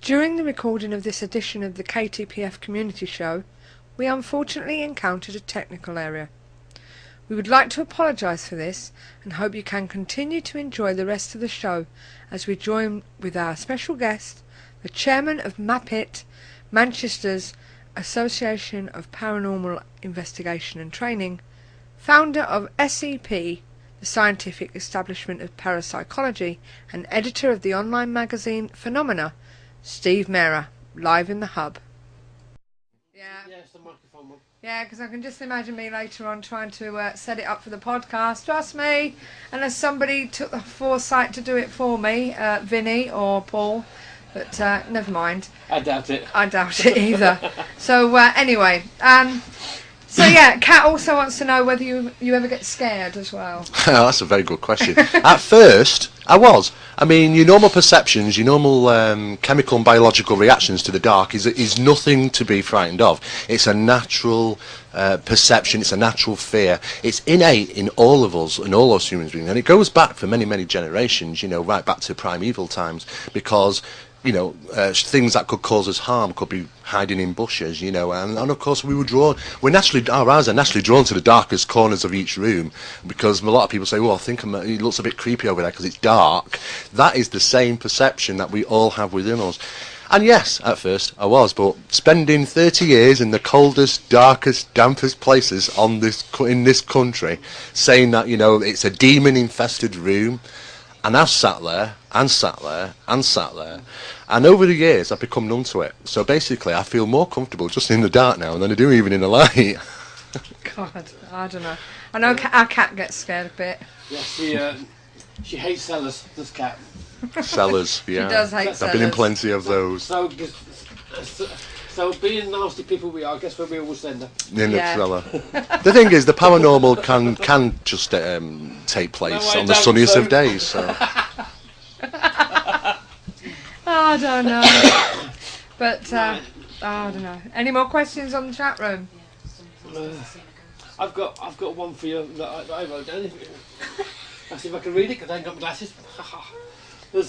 During the recording of this edition of the KTPF Community Show, we unfortunately encountered a technical error. We would like to apologise for this and hope you can continue to enjoy the rest of the show as we join with our special guest, the Chairman of MAPIT, Manchester's Association of Paranormal Investigation and Training, founder of SEP, the scientific establishment of parapsychology, and editor of the online magazine Phenomena, Steve Mera, live in the hub. Yeah, it's the microphone one. Yeah, because I can just imagine me later on trying to set it up for the podcast. Trust me, unless somebody took the foresight to do it for me, Vinny or Paul. But never mind. I doubt it. I doubt it either. So anyway, so yeah, Kat also wants to know whether you ever get scared as well. That's a very good question. At first, I was. I mean, your normal perceptions, your normal chemical and biological reactions to the dark is nothing to be frightened of. It's a natural perception, it's a natural fear. It's innate in all of us and all us human beings. And it goes back for many, many generations, you know, right back to primeval times, because you know, things that could cause us harm could be hiding in bushes, you know, and of course our eyes are naturally drawn to the darkest corners of each room, because a lot of people say, well, I think it looks a bit creepy over there because it's dark. That is the same perception that we all have within us. And yes, at first I was, but spending 30 years in the coldest, darkest, dampest places in this country, saying that, you know, it's a demon-infested room, and I've sat there, and sat there, and sat there, and over the years I've become numb to it. So basically I feel more comfortable just in the dark now than I do even in the light. God, I don't know. I know our cat gets scared a bit. Yeah, she hates cellars, this cat. Cellars, yeah. She does hate cellars. I've been in plenty of those. So being nasty people we are, I guess we always send her. In the cellar. The thing is, the paranormal can just take place on the sunniest of days. So. I don't know. But, I don't know. Any more questions on the chat room? I've got one for you that I wrote down. I'll see if I can read it because I ain't got my glasses. We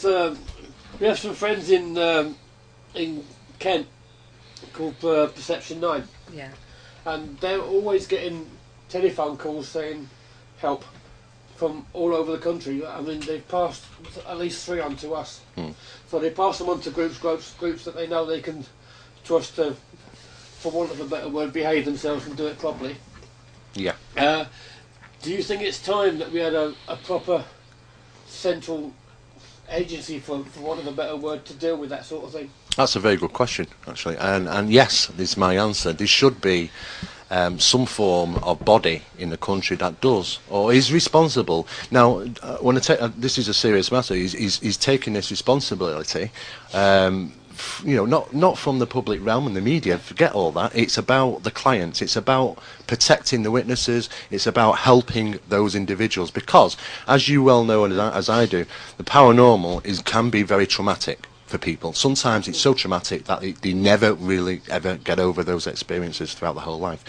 have some friends in Kent called Perception 9. Yeah. And they're always getting telephone calls saying help from all over the country. I mean, they've passed at least 3 on to us. So they pass them on to groups that they know they can trust to, for want of a better word, behave themselves and do it properly. Yeah. Do you think it's time that we had a proper central agency, for want of a better word, to deal with that sort of thing? That's a very good question, actually, and yes, is my answer. There should be some form of body in the country that does or is responsible. Now, when this is a serious matter, he's taking this responsibility. You know, not from the public realm and the media. Forget all that. It's about the clients. It's about protecting the witnesses. It's about helping those individuals, because, as you well know, and as I do, the paranormal can be very traumatic for people. Sometimes it's so traumatic that they never really ever get over those experiences throughout the whole life.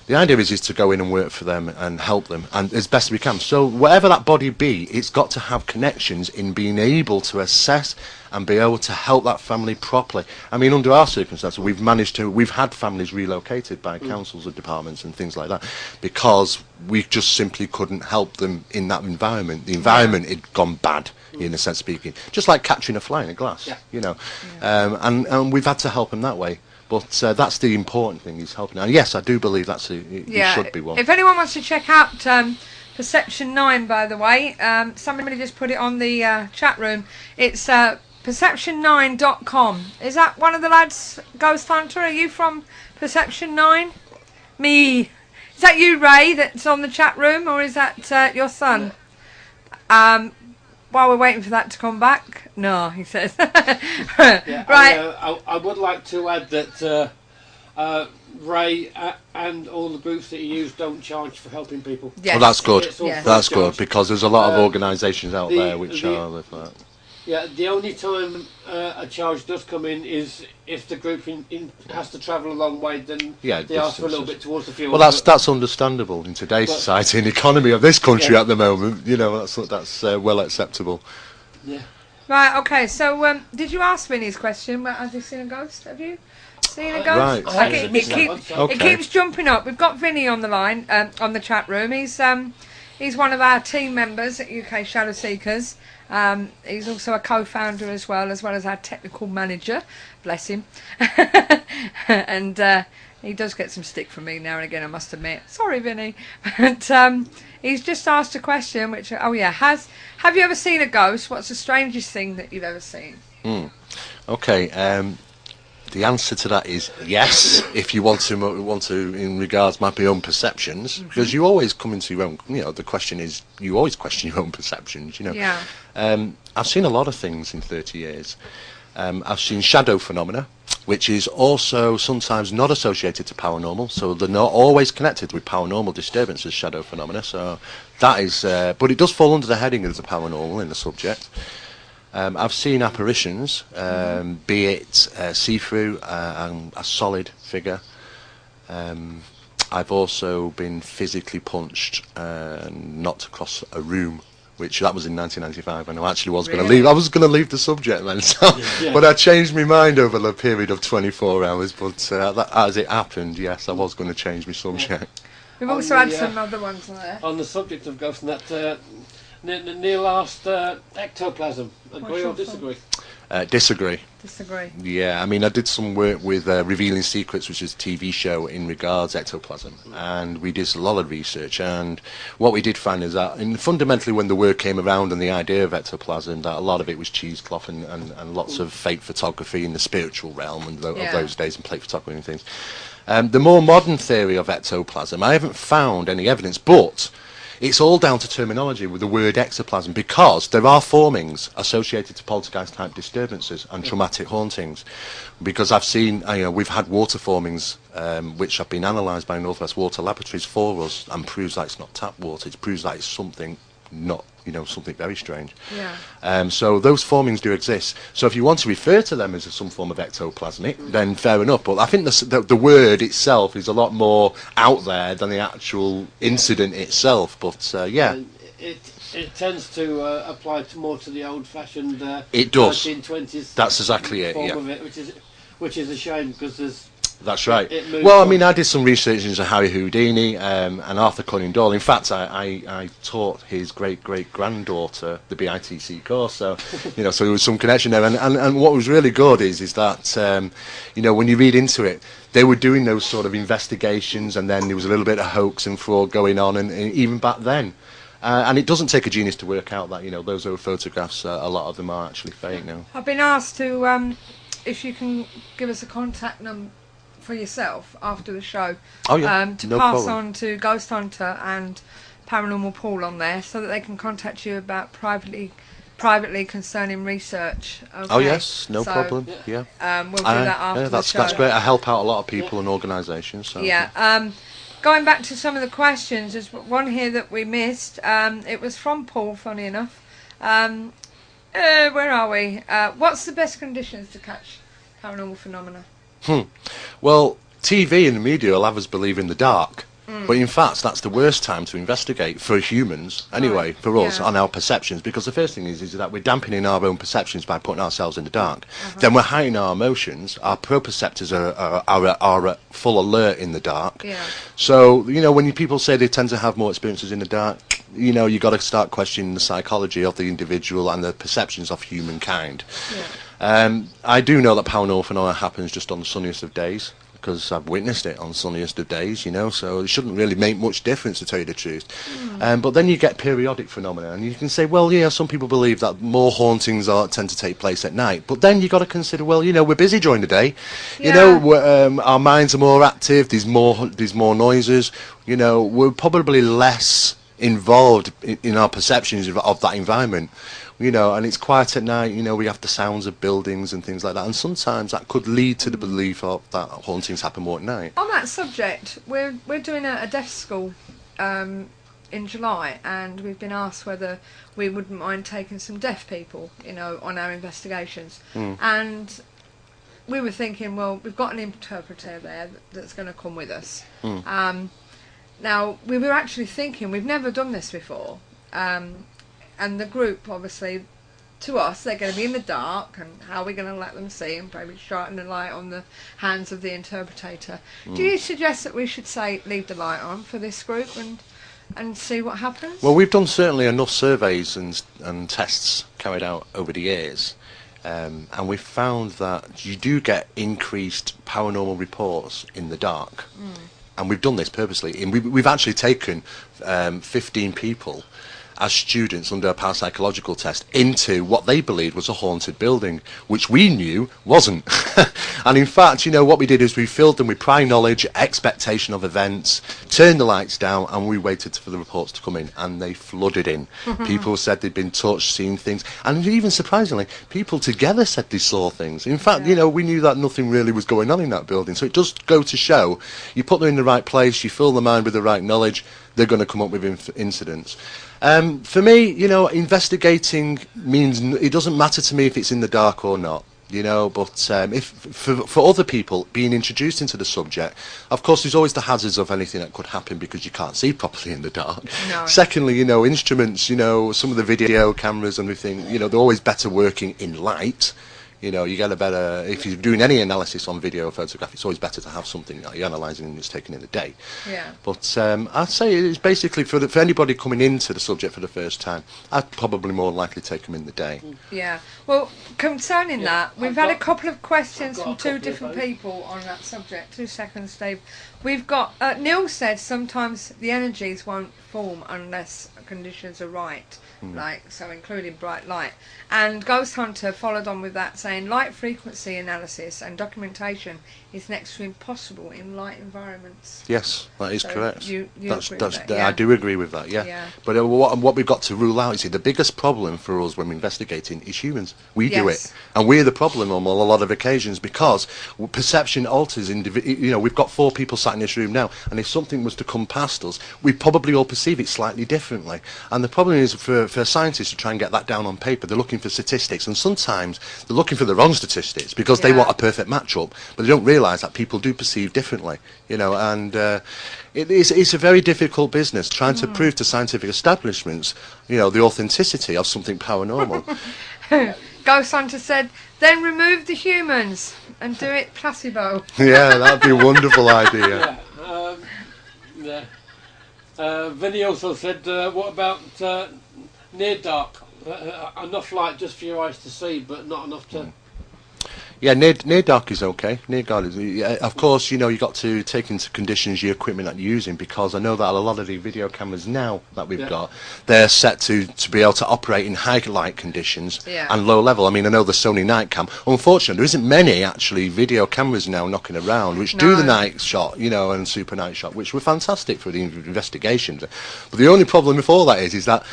The idea is to go in and work for them and help them, and as best we can. So whatever that body be, it's got to have connections in being able to assess and be able to help that family properly. I mean, under our circumstances, we've had families relocated by councils and departments and things like that, because we just simply couldn't help them in that environment. The environment had gone bad, in a sense of speaking, just like catching a fly in a glass, you know. And we've had to help them that way. But that's the important thing, is helping. And yes, I do believe it should be one. If anyone wants to check out Perception 9, by the way, somebody just put it on the chat room. It's perception9.com. Is that one of the lads, Ghost Hunter? Are you from Perception 9? Me. Is that you, Ray, that's on the chat room, or is that your son? While we're waiting for that to come back, no, he says. Yeah, right. I would like to add that Ray and all the groups that he used don't charge for helping people. Yes. Well, that's good. Yes. That's good, because there's a lot of organisations out there which are like that. Yeah, the only time a charge does come in is if the group has to travel a long way, then they ask for a little bit towards the fuel. Well, that's understandable in today's society and economy of this country at the moment. You know, that's well acceptable. Yeah. Right, okay, so did you ask Vinny's question? Well, has he seen a ghost? Have you seen a ghost? Right. I Okay, haven't missed that one, so- Okay. it keeps jumping up. We've got Vinny on the line, on the chat room. He's one of our team members at UK Shadow Seekers. He's also a co-founder as well as our technical manager. Bless him. And he does get some stick from me now and again, I must admit. Sorry, Vinny. But he's just asked a question, which, have you ever seen a ghost? What's the strangest thing that you've ever seen? Okay. The answer to that is yes. If you want to, in regards my own perceptions, because you always come into your own. The question is, you always question your own perceptions. Yeah. I've seen a lot of things in 30 years. I've seen shadow phenomena, which is also sometimes not associated to paranormal, so they're not always connected with paranormal disturbances, shadow phenomena. So that is, but it does fall under the heading of the paranormal in the subject. I've seen apparitions, be it see-through and a solid figure. I've also been physically punched and knocked across a room, which that was in 1995, and I actually was going to leave. I was going to leave the subject then, so, but I changed my mind over the period of 24 hours. But as it happened, yes, I was going to change my subject. We've also had some other ones there. On the subject of ghosts and that, near last ectoplasm, agree or disagree? Disagree. Disagree. Yeah, I mean, I did some work with Revealing Secrets, which is a TV show in regards ectoplasm, and we did a lot of research, and what we did find is that, fundamentally, when the word came around and the idea of ectoplasm, that a lot of it was cheesecloth and lots of fake photography in the spiritual realm of those days, and plate photography and things. The more modern theory of ectoplasm, I haven't found any evidence, but it's all down to terminology with the word ectoplasm, because there are formings associated to poltergeist-type disturbances and traumatic hauntings. Because I've seen, we've had water formings which have been analysed by Northwest Water Laboratories for us, and proves that it's not tap water. It proves that it's something not, something very strange. Yeah. So those formings do exist. So if you want to refer to them as some form of ectoplasmic, then fair enough. But I think the word itself is a lot more out there than the actual incident itself. But yeah. It tends to apply more to the old-fashioned it does. 1920s. That's exactly it. Form Yeah. of it, which is a shame, because there's. That's right. Well, I mean, I did some research into Harry Houdini and Arthur Conan Doyle. In fact, I taught his great-great-granddaughter the BITC course, so so there was some connection there. And what was really good is that when you read into it, they were doing those sort of investigations, and then there was a little bit of hoax and fraud going on, and even back then. And it doesn't take a genius to work out that those old photographs, a lot of them are actually fake now. I've been asked to, if you can give us a contact number for yourself after the show, to no pass problem. On to Ghost Hunter and Paranormal Paul on there, so that they can contact you about privately concerning research. Okay? Oh yes, no problem. Yeah. We'll do that after the show. That's great. I help out a lot of people and organisations. So. Yeah. Going back to some of the questions, there's one here that we missed. It was from Paul, funny enough. Where are we? What's the best conditions to catch paranormal phenomena? Well, TV and the media will have us believe in the dark. But in fact, that's the worst time to investigate for humans, anyway, for us, on our perceptions. Because the first thing is that we're dampening our own perceptions by putting ourselves in the dark. Then we're hiding our emotions. Our proprioceptors are at full alert in the dark. Yeah. So, when people say they tend to have more experiences in the dark, you've got to start questioning the psychology of the individual and the perceptions of humankind. Yeah. I do know that paranormal phenomena happens just on the sunniest of days, because I've witnessed it on sunniest of days, so it shouldn't really make much difference, to tell you the truth. But then you get periodic phenomena, and you can say, well, yeah, some people believe that more hauntings tend to take place at night. But then you've got to consider, well, we're busy during the day. Our minds are more active, there's more noises, we're probably less involved in our perceptions of that environment. And it's quiet at night, we have the sounds of buildings and things like that, and sometimes that could lead to the belief of that hauntings happen more at night. On that subject, we're doing a deaf school in July, and we've been asked whether we wouldn't mind taking some deaf people, on our investigations. And we were thinking, well, we've got an interpreter there that's going to come with us. Now, we were actually thinking, we've never done this before, and the group, obviously, to us, they're going to be in the dark, and how are we going to let them see, and maybe shine the light on the hands of the interpretator. Do you suggest that we should say leave the light on for this group and see what happens? Well, we've done certainly enough surveys and tests carried out over the years, and we've found that you do get increased paranormal reports in the dark. And we've done this purposely. And we've actually taken 15 people as students under a parapsychological test into what they believed was a haunted building, which we knew wasn't. And in fact, you know, what we did is we filled them with prior knowledge, expectation of events, turned the lights down, and we waited for the reports to come in, and they flooded in. People said they'd been touched, seen things, and even surprisingly, people together said they saw things. In fact, you know, we knew that nothing really was going on in that building. So it does go to show, you put them in the right place, you fill the mind with the right knowledge, they're going to come up with incidents. For me, you know, investigating means it doesn't matter to me if it's in the dark or not, you know, but if for other people being introduced into the subject, of course there's always the hazards of anything that could happen because you can't see properly in the dark. No. Secondly, you know, instruments, you know, some of the video cameras and everything, you know, they're always better working in light. You know, you get a better, if you're doing any analysis on video or photograph, it's always better to have something that you're analysing and it's taken in a day. Yeah. But I'd say it's basically for anybody coming into the subject for the first time, I'd probably more likely take them in the day. Yeah. Well, concerning that, we've had a couple of questions from two different people on that subject. 2 seconds, Dave. We've got, Neil said sometimes the energies won't form unless conditions are right. Like, so including bright light. And Ghost Hunter followed on with that, saying light frequency analysis and documentation is next to impossible in light environments. Yes, that is So correct. you agree with that, I do agree with that, yeah. But what we've got to rule out is the biggest problem for us when we're investigating is humans. We do it. And we're the problem on a lot of occasions because perception alters. You know, we've got 4 people sat in this room now, and if something was to come past us, we probably all perceive it slightly differently. And the problem is for scientists to try and get that down on paper, they're looking for statistics, and sometimes they're looking for the wrong statistics because they want a perfect match-up, but they don't realise that people do perceive differently, you know, and it's a very difficult business trying to prove to scientific establishments, you know, the authenticity of something paranormal. Ghost Hunter said, then remove the humans and do it placebo. Yeah, that'd be a wonderful idea. Vinny also said, what about near dark? Enough light just for your eyes to see, but not enough to... Yeah, near dark is okay. Near dark is, of course, you know, you've got to take into conditions your equipment that you're using, because I know that a lot of the video cameras now that we've got, they're set to be able to operate in high light conditions and low level. I mean, I know the Sony night cam. Unfortunately, there isn't many actually video cameras now knocking around which do the night shot, you know, and super night shot, which were fantastic for the investigations. But the only problem with all that is that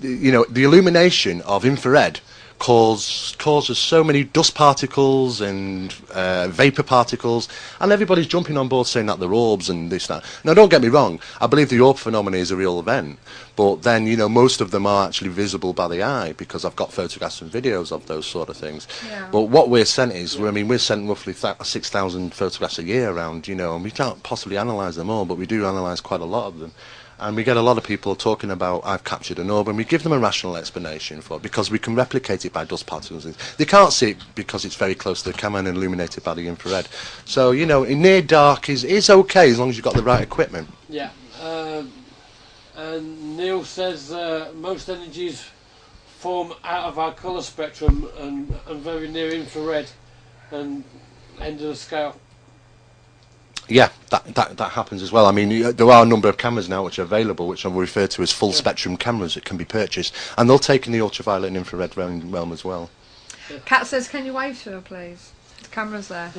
you know, the illumination of infrared causes so many dust particles and vapor particles, and everybody's jumping on board saying that they're orbs and this, that. Now, don't get me wrong, I believe the orb phenomenon is a real event, but then, you know, most of them are actually visible by the eye because I've got photographs and videos of those sort of things. But what we're sent is, I mean, we're sent roughly 6,000 photographs a year around, you know, and we can't possibly analyse them all, but we do analyse quite a lot of them. And we get a lot of people talking about, I've captured an orb, and we give them a rational explanation for it, because we can replicate it by dust particles. They can't see it because it's very close to the camera and illuminated by the infrared. So, you know, in near dark is okay as long as you've got the right equipment. Yeah. And Neil says most energies form out of our colour spectrum and very near infrared and end of the scale. Yeah, that happens as well. I mean, there are a number of cameras now which are available, which are referred to as full spectrum cameras that can be purchased, and they'll take in the ultraviolet and infrared realm as well. Kat says, can you wave to her, please? The camera's there.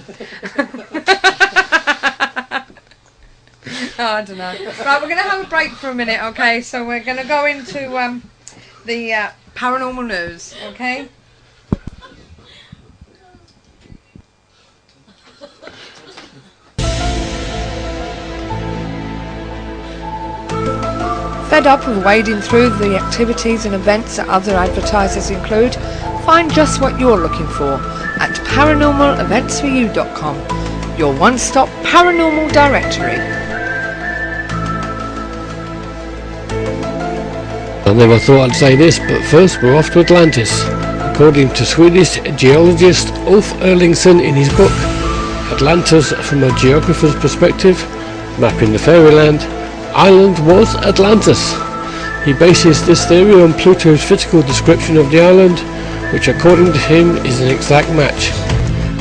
Oh, I don't know. Right, we're going to have a break for a minute, okay? So we're going to go into the paranormal news, okay? Fed up of wading through the activities and events that other advertisers include? Find just what you're looking for at paranormaleventsforyou.com, your one-stop paranormal directory. I never thought I'd say this, but first we're off to Atlantis. According to Swedish geologist Ulf Erlingsson in his book Atlantis from a Geographer's Perspective, Mapping the Fairyland, Ireland was Atlantis. He bases this theory on Pluto's physical description of the island, which according to him is an exact match,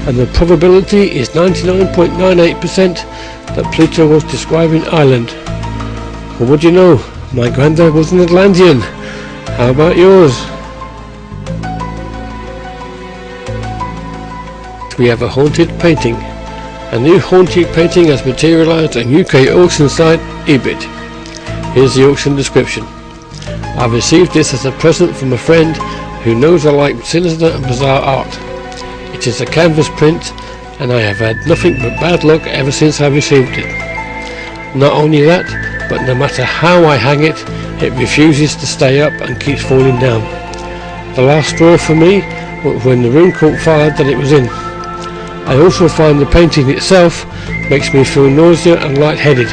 and the probability is 99.98% that Pluto was describing Ireland. Well, what do you know? My granddad was an Atlantean. How about yours? We have a haunted painting. A new haunted painting has materialised on UK auction site eBid. Here's the auction description. I received this as a present from a friend who knows I like sinister and bizarre art. It is a canvas print, and I have had nothing but bad luck ever since I received it. Not only that, but no matter how I hang it, it refuses to stay up and keeps falling down. The last straw for me was when the room caught fire that it was in. I also find the painting itself makes me feel nausea and lightheaded.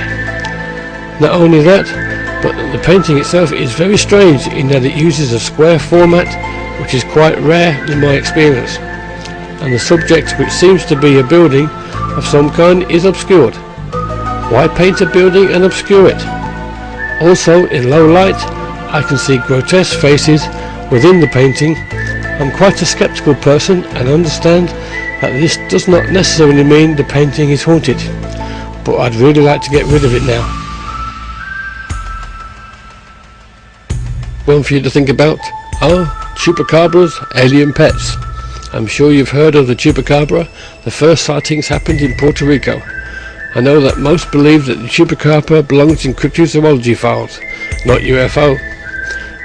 Not only that, but the painting itself is very strange in that it uses a square format, which is quite rare in my experience, and the subject, which seems to be a building of some kind, is obscured. Why paint a building and obscure it? Also, in low light, I can see grotesque faces within the painting. I'm quite a skeptical person and understand that this does not necessarily mean the painting is haunted, but I'd really like to get rid of it now. One for you to think about are chupacabras, alien pets. I'm sure you've heard of the chupacabra. The first sightings happened in Puerto Rico. I know that most believe that the chupacabra belongs in cryptozoology files, not UFO.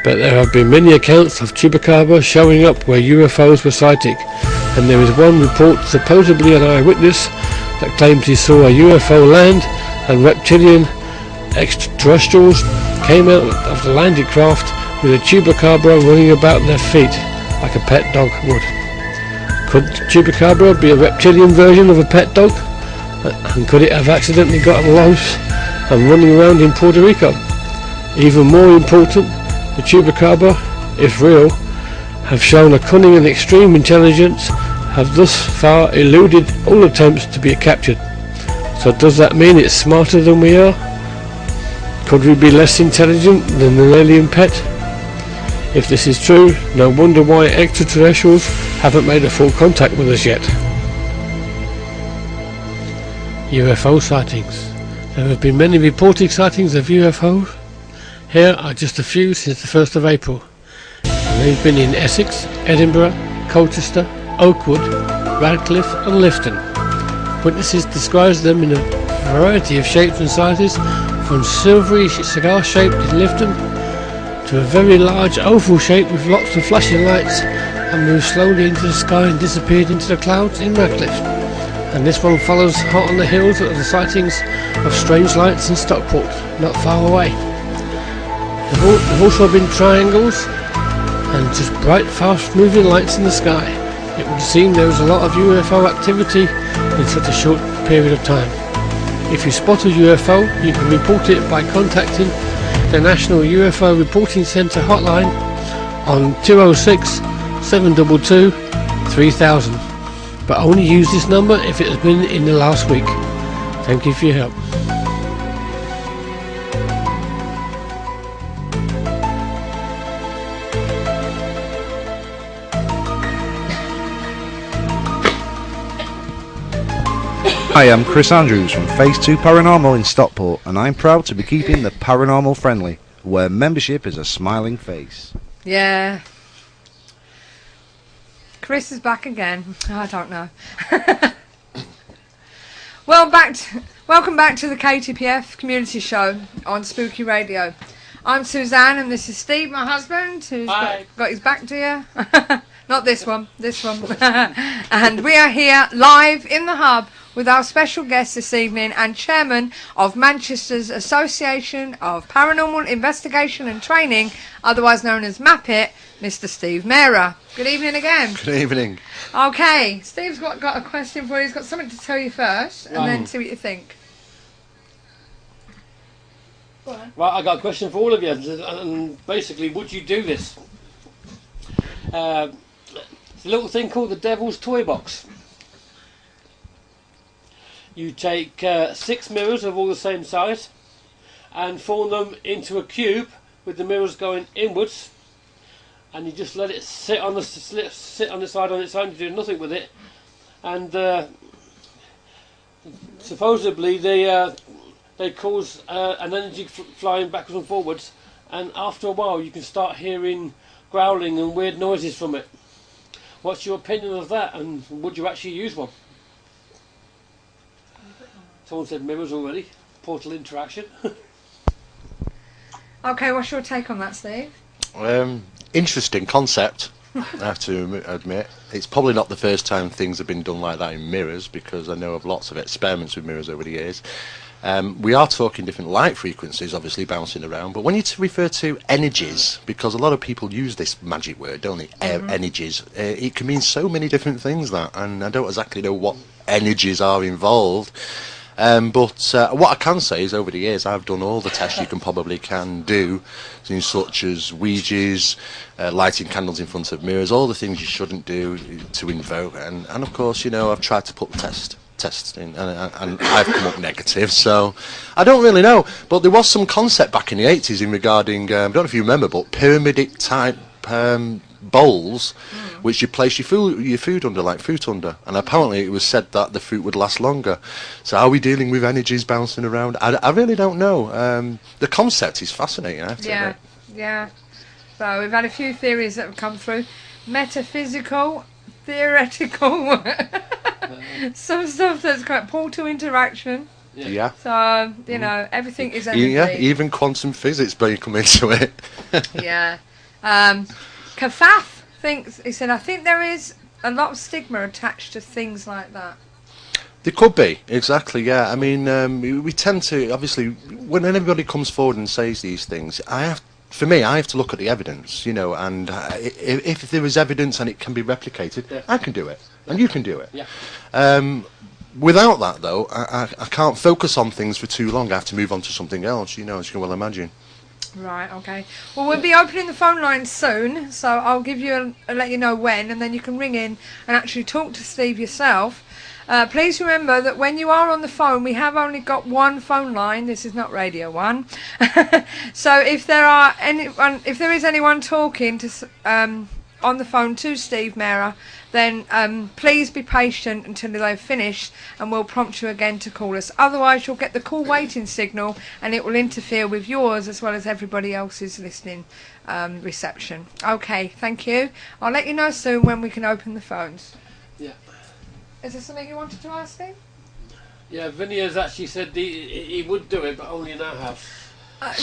But there have been many accounts of chupacabra showing up where UFOs were sighted, and there is one report, supposedly an eyewitness, that claims he saw a UFO land and reptilian extraterrestrials came out of the landing craft with a chupacabra running about their feet like a pet dog would. Could chupacabra be a reptilian version of a pet dog? And could it have accidentally gotten loose and running around in Puerto Rico? Even more important, the chupacabra, if real, have shown a cunning and extreme intelligence, have thus far eluded all attempts to be captured. So does that mean it's smarter than we are? Could we be less intelligent than an alien pet? If this is true, no wonder why extraterrestrials haven't made a full contact with us yet. UFO sightings. There have been many reported sightings of UFOs. Here are just a few since the 1st of April. And they've been in Essex, Edinburgh, Colchester, Oakwood, Radcliffe and Lifton. Witnesses describe them in a variety of shapes and sizes, from silvery cigar-shaped in Lifton to a very large oval shape with lots of flashing lights, and moved slowly into the sky and disappeared into the clouds in Radcliffe. And this one follows hot on the heels of the sightings of strange lights in Stockport, not far away. There have also been triangles and just bright, fast-moving lights in the sky. It would seem there is a lot of UFO activity in such a short period of time. If you spot a UFO, you can report it by contacting the National UFO Reporting Centre hotline on 206 722 3000. But only use this number if it has been in the last week. Thank you for your help. Hi, I'm Chris Andrews from Phase 2 Paranormal in Stockport, and I'm proud to be keeping the paranormal friendly, where membership is a smiling face. Yeah. Chris is back again. I don't know. Welcome back to the KTPF Community Show on Spooky Radio. I'm Suzanne, and this is Steve, my husband, who's got his back to you. Not this one, this one. And we are here live in the hub with our special guest this evening and chairman of Manchester's Association of Paranormal Investigation and Training, otherwise known as MAPIT, Mr. Steve Mera. Good evening again. Good evening. Okay, Steve's got a question for you. He's got something to tell you first, and then see what you think. Right, I got a question for all of you, and basically, would you do this? It's a little thing called the Devil's Toy Box. You take 6 mirrors of all the same size and form them into a cube with the mirrors going inwards, and you just let it sit on the side on its own. You do nothing with it, and supposedly they cause an energy flying backwards and forwards, and after a while you can start hearing growling and weird noises from it. What's your opinion of that, and would you actually use one? Someone said mirrors already. Portal interaction. Okay, what's your take on that, Steve? Interesting concept, I have to admit. It's probably not the first time things have been done like that in mirrors, because I know of lots of experiments with mirrors over the years. We are talking different light frequencies, obviously, bouncing around, but when you refer to energies, because a lot of people use this magic word, don't they? Energies. It can mean so many different things, that, and I don't exactly know what energies are involved. But what I can say is, over the years, I've done all the tests you can do, such as Ouija's, lighting candles in front of mirrors, all the things you shouldn't do to invoke, and of course, you know, I've tried to put the tests in, and I've come up negative, so I don't really know. But there was some concept back in the 80s in regarding, I don't know if you remember, but pyramidic type bowls, which you place your food under, like fruit under, and apparently it was said that the fruit would last longer. So are we dealing with energies bouncing around? I really don't know. The concept is fascinating, I have to admit. Yeah. So we've had a few theories that have come through. Metaphysical, theoretical, some stuff that's got portal interaction. Yeah. So, you know, everything is energy. Yeah, even quantum physics may come into it. Yeah. Kafaf thinks, he said, I think there is a lot of stigma attached to things like that. There could be, exactly, yeah. I mean, we tend to, obviously, when anybody comes forward and says these things, I have to look at the evidence, you know, and if there is evidence and it can be replicated, I can do it, and you can do it. Yeah. Without that, though, I can't focus on things for too long. I have to move on to something else, you know, as you can well imagine. Right, okay. Well, we'll be opening the phone lines soon, so I'll give you let you know when, and then you can ring in and actually talk to Steve yourself. Please remember that when you are on the phone, we have only got one phone line. This is not Radio 1. So if there is anyone talking to on the phone to Steve Mera, then please be patient until they've finished, and we'll prompt you again to call us. Otherwise, you'll get the call waiting signal, and it will interfere with yours as well as everybody else's listening reception. Okay, thank you. I'll let you know soon when we can open the phones. Yeah. Is there something you wanted to ask, Steve? Yeah, Vinny has actually said he would do it, but only in our house.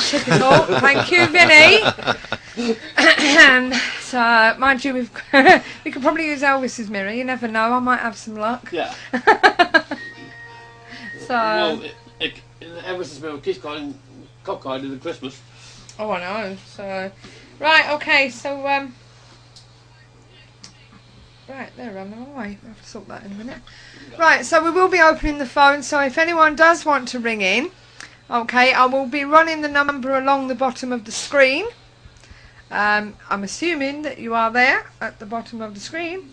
Typical. Thank you, Vinny. So, mind you, we could probably use Elvis's mirror. You never know. I might have some luck. Yeah. So. Well, Elvis's mirror keeps going cockeyed in the Christmas. Oh, I know. So, right. Okay. So, right, they're on their way. I'll have to sort that in a minute. Right. So we will be opening the phone. So if anyone does want to ring in. Okay, I will be running the number along the bottom of the screen. I'm assuming that you are there at the bottom of the screen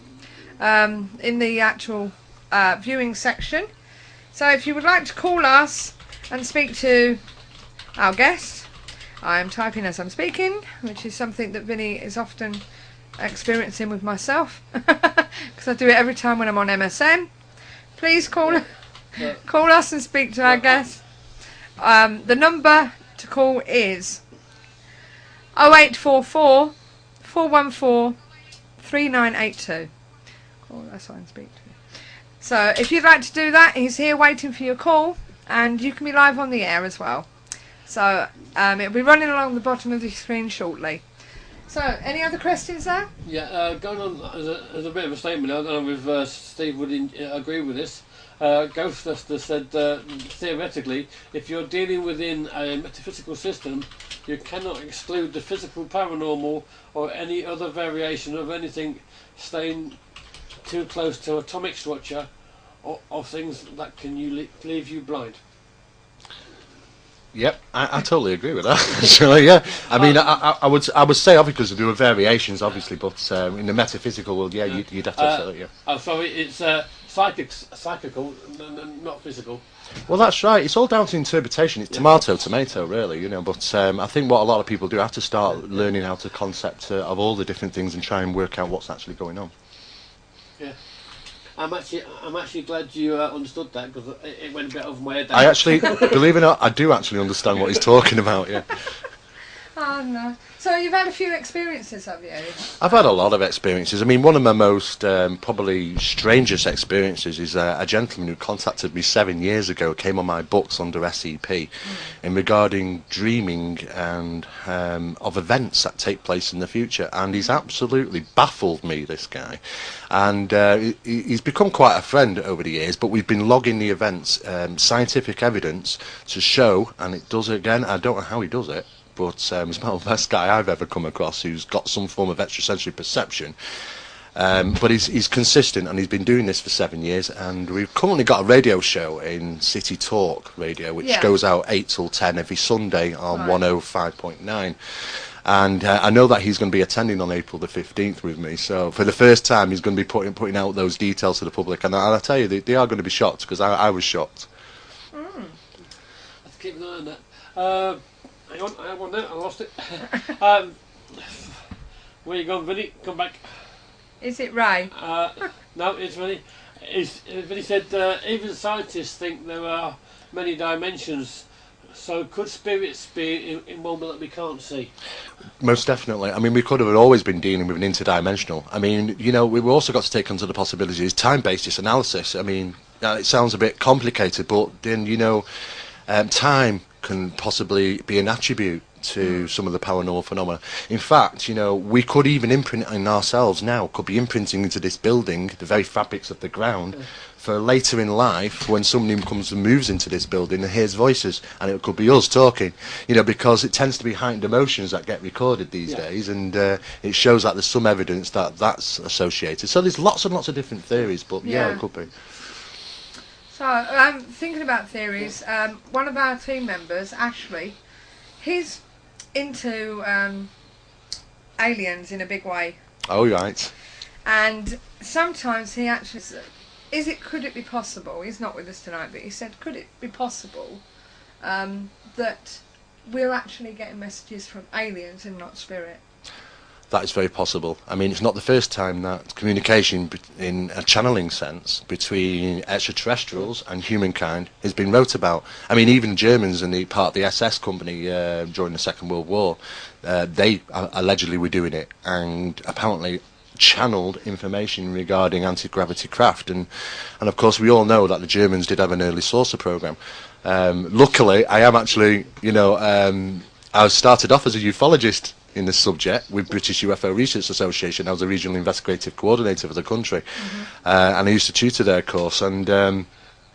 in the actual viewing section. So if you would like to call us and speak to our guest, I am typing as I'm speaking, which is something that Vinny is often experiencing with myself because I do it every time when I'm on MSN. Please call us and speak to our guest. The number to call is 0844 414 3982. Call us and speak to him. So if you'd like to do that, he's here waiting for your call, and you can be live on the air as well. So it'll be running along the bottom of the screen shortly. So any other questions there? Yeah, going on as a bit of a statement, I don't know if Steve would agree with this. Ghostbuster said theoretically, if you're dealing within a metaphysical system, you cannot exclude the physical paranormal or any other variation of anything staying too close to atomic structure or things that can leave you blind. Yep, I totally agree with that. Actually, yeah. I mean, I would say obviously because there were variations, obviously, but in the metaphysical world, yeah, you'd have to say that, yeah. Oh, sorry, it's psychical, not physical. Well, that's right. It's all down to interpretation. It's tomato, really, you know. But I think what a lot of people do have to start learning how to concept of all the different things and try and work out what's actually going on. Yeah. I'm actually glad you understood that, because it went a bit over my head. I actually, believe it or not, I do actually understand what he's talking about, yeah. Oh, no. So you've had a few experiences, have you? I've had a lot of experiences. I mean, one of my most probably strangest experiences is a gentleman who contacted me 7 years ago, came on my books under SEP, in regarding dreaming and of events that take place in the future. And he's absolutely baffled me, this guy. And he's become quite a friend over the years, but we've been logging the events, scientific evidence to show, and it does it again, I don't know how he does it, but he's about the best guy I've ever come across who's got some form of extrasensory perception. But he's consistent, and he's been doing this for 7 years, and we've currently got a radio show in City Talk Radio, which goes out 8 till 10 every Sunday on 105.9. And I know that he's going to be attending on April the 15th with me, so for the first time he's going to be putting out those details to the public, and I'll tell you, they are going to be shocked, because I was shocked. Let's keep an eye on that. Hang on, I have one now, I lost it. Where you gone, Vinny? Come back. Is it Ray? No, it's Vinny. Vinny said, even scientists think there are many dimensions, so could spirits be in one that we can't see? Most definitely. I mean, we could have always been dealing with an interdimensional. I mean, you know, we've also got to take onto the possibilities time-based analysis. I mean, it sounds a bit complicated, but then, you know, time can possibly be an attribute to some of the paranormal phenomena. In fact, you know, we could even imprint in ourselves now, could be imprinting into this building, the very fabrics of the ground, for later in life, when somebody comes and moves into this building and hears voices, and it could be us talking, you know, because it tends to be heightened emotions that get recorded these days, and it shows that there's some evidence that that's associated. So there's lots and lots of different theories, but yeah it could be. So, thinking about theories, one of our team members, Ashley, he's into aliens in a big way. Oh, right. And sometimes he actually said, could it be possible, he's not with us tonight, but he said, could it be possible that we're actually getting messages from aliens and not spirit? That is very possible. I mean, it's not the first time that communication in a channeling sense between extraterrestrals and humankind has been wrote about. I mean, even Germans and the part of the SS company during the Second World War, they allegedly were doing it, and apparently channeled information regarding anti-gravity craft, and of course we all know that the Germans did have an early saucer program. Luckily, I am actually, you know, I started off as a ufologist in this subject with British UFO Research Association. I was a regional investigative coordinator for the country, and I used to tutor their course, and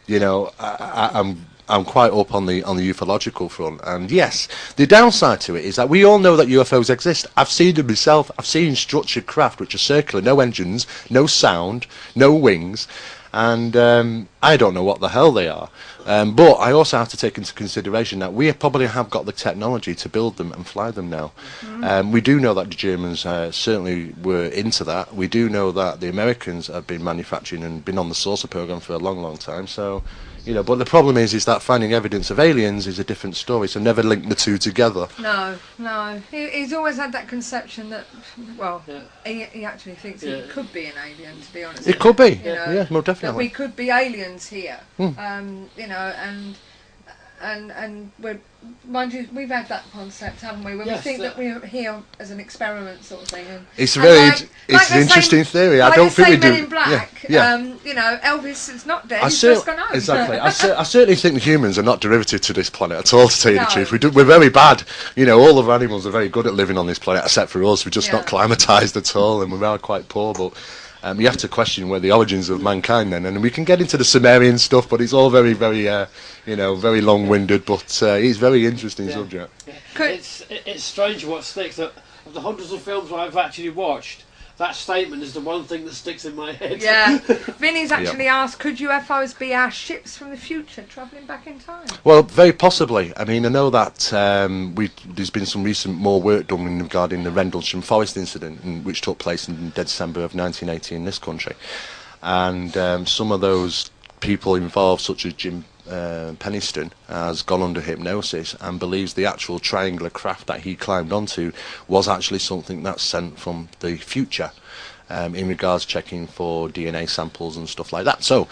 you know, I'm quite up on the ufological front. And yes, the downside to it is that we all know that UFOs exist. I've seen them myself. I've seen structured craft which are circular, no engines, no sound, no wings, and I don't know what the hell they are. But I also have to take into consideration that we probably have got the technology to build them and fly them now. We do know that the Germans certainly were into that. We do know that the Americans have been manufacturing and been on the saucer program for a long, long time. So, you know, but the problem is that finding evidence of aliens is a different story. So never link the two together. No. He's always had that conception that, well, he actually thinks it could be an alien, to be honest. It could be, you know, yeah, more definitely. That we could be aliens here, you know, and we're, mind you, we've had that concept, haven't we? When we think that we're here as an experiment, sort of thing. And it's it's an interesting theory. I don't think we do. Men in Black, you know, Elvis is not dead. He's just gone home. Exactly. I certainly think the humans are not derivative to this planet at all. To tell you the truth, we're very bad. You know, all of our animals are very good at living on this planet, except for us. We're just not climatised at all, and we are quite poor. But you have to question where the origins of mankind then, and we can get into the Sumerian stuff, but it's all very, very, you know, very long-winded. But it's a very interesting subject. It's strange what sticks. Of the hundreds of films I've actually watched, that statement is the one thing that sticks in my head. Yeah. Vinny's actually asked, could UFOs be our ships from the future travelling back in time? Well, very possibly. I mean, I know that there's been some recent more work done regarding the Rendlesham Forest incident, which took place in December of 1980 in this country. And some of those people involved, such as Jim Penniston, has gone under hypnosis and believes the actual triangular craft that he climbed onto was actually something that's sent from the future, in regards checking for DNA samples and stuff like that. So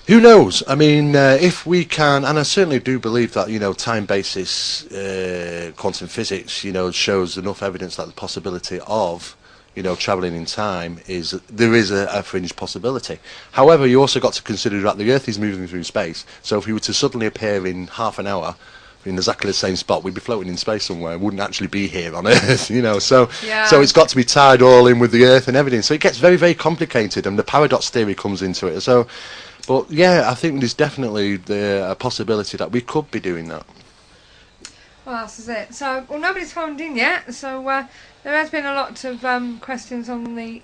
who knows? I mean, if we can, and I certainly do believe that, you know, time basis quantum physics, you know, shows enough evidence that the possibility of, you know, travelling in time there is a fringe possibility. However, you also got to consider that the Earth is moving through space, so if we were to suddenly appear in half an hour in exactly the same spot, we'd be floating in space somewhere, wouldn't actually be here on Earth, you know, so it's got to be tied all in with the Earth and everything, so it gets very, very complicated, and the paradox theory comes into it. So, but yeah, I think there's definitely a possibility that we could be doing that. Well, this is it. So, well, nobody's phoned in yet, so there has been a lot of questions on the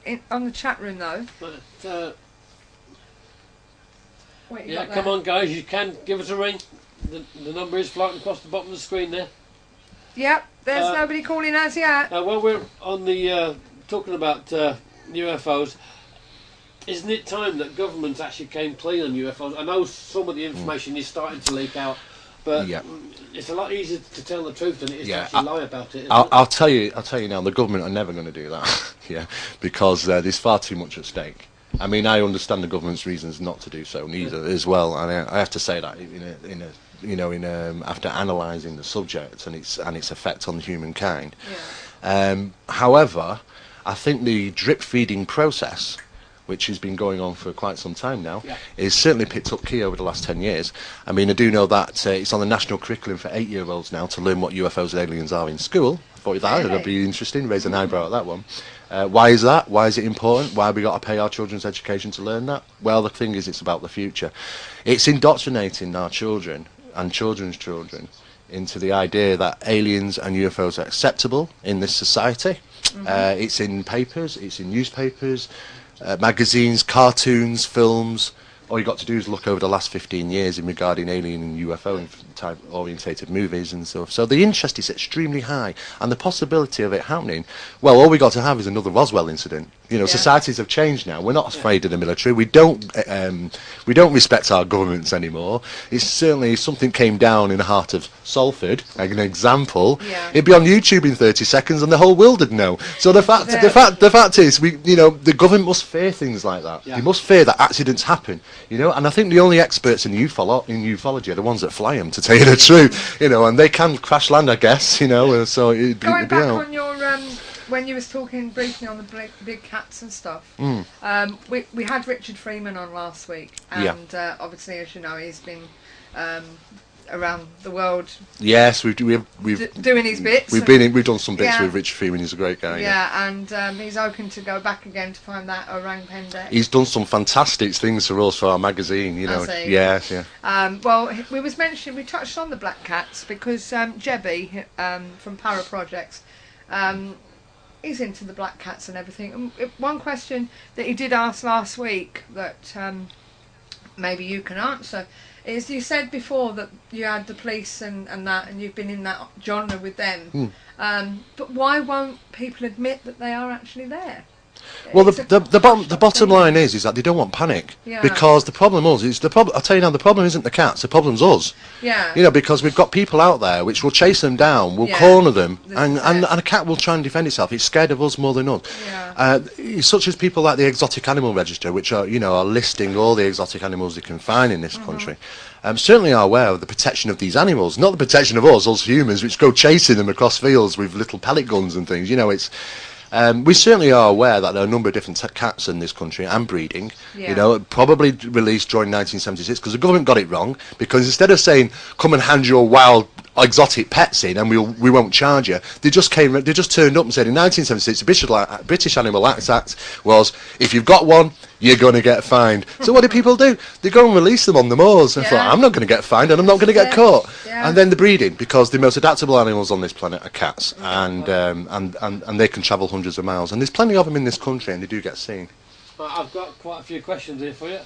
chat room, though. But, What you yeah, got come there? on, guys, you can give us a ring. The number is floating across the bottom of the screen there. Yep, there's nobody calling us yet. While we're on the talking about UFOs, isn't it time that governments actually came clean on UFOs? I know some of the information is starting to leak out, but it's a lot easier to tell the truth than it is to actually lie about it. I'll tell you now, the government are never going to do that, because there's far too much at stake. I mean, I understand the government's reasons not to do so, neither as well, and I have to say that after analysing the subject and its effect on humankind. However, I think the drip feeding process, which has been going on for quite some time now, is certainly picked up key over the last 10 years. I mean, I do know that it's on the national curriculum for 8-year-olds now to learn what UFOs and aliens are in school. I thought that'd be interesting, raise an eyebrow at that one. Why is that? Why is it important? Why have we got to pay our children's education to learn that? Well, the thing is, it's about the future. It's indoctrinating our children and children's children into the idea that aliens and UFOs are acceptable in this society. It's in papers, it's in newspapers, magazines, cartoons, films. All you got to do is look over the last 15 years in regarding alien and UFO type orientated movies and stuff. So the interest is extremely high, and the possibility of it happening, well, all we got to have is another Roswell incident. You know, societies have changed now. We're not afraid of the military. We don't respect our governments anymore. It's certainly, if something came down in the heart of Salford, like an example, it'd be on YouTube in 30 seconds, and the whole world would know. So the fact is, the government must fear things like that. They must fear that accidents happen. You know, and I think the only experts in ufology are the ones that fly them, to tell you the truth. You know, and they can crash land, I guess. You know, so it'd be Going back on your when you was talking briefly on the big cats and stuff, we had Richard Freeman on last week, and obviously, as you know, he's been around the world. Yes, we've doing his bits. We've done some bits with Richard Freeman. He's a great guy. And he's hoping to go back again to find that orang pendek. He's done some fantastic things for us, for our magazine. You know. Yes, well, we touched on the black cats because Jebby from Para Projects. He's into the black cats and everything. And one question that he did ask last week that maybe you can answer is, you said before that you had the police and that, and you've been in that genre with them. But why won't people admit that they are actually there? Well, the bottom line is that they don't want panic, because the problem is I'll tell you now, the problem isn't the cats, the problem's us. You know, because we've got people out there which will chase them down, will corner them, and a cat will try and defend itself. It's scared of us more than us. Such as people like the Exotic Animal Register, which are listing all the exotic animals they can find in this country. Certainly are aware of the protection of these animals, not the protection of us humans, which go chasing them across fields with little pellet guns and things. You know, it's. We certainly are aware that there are a number of different cats in this country and breeding, you know, probably released during 1976, because the government got it wrong, because instead of saying, come and hand your wild exotic pets in, and we won't charge you. They just turned up and said in 1976 the British Animal Act was, if you've got one, you're going to get fined. So what do people do? They go and release them on the moors. And thought, I'm not going to get fined and I'm not going to get caught. Yeah. And then the breeding, because the most adaptable animals on this planet are cats, and they can travel hundreds of miles. And there's plenty of them in this country, and they do get seen. I've got quite a few questions here for you.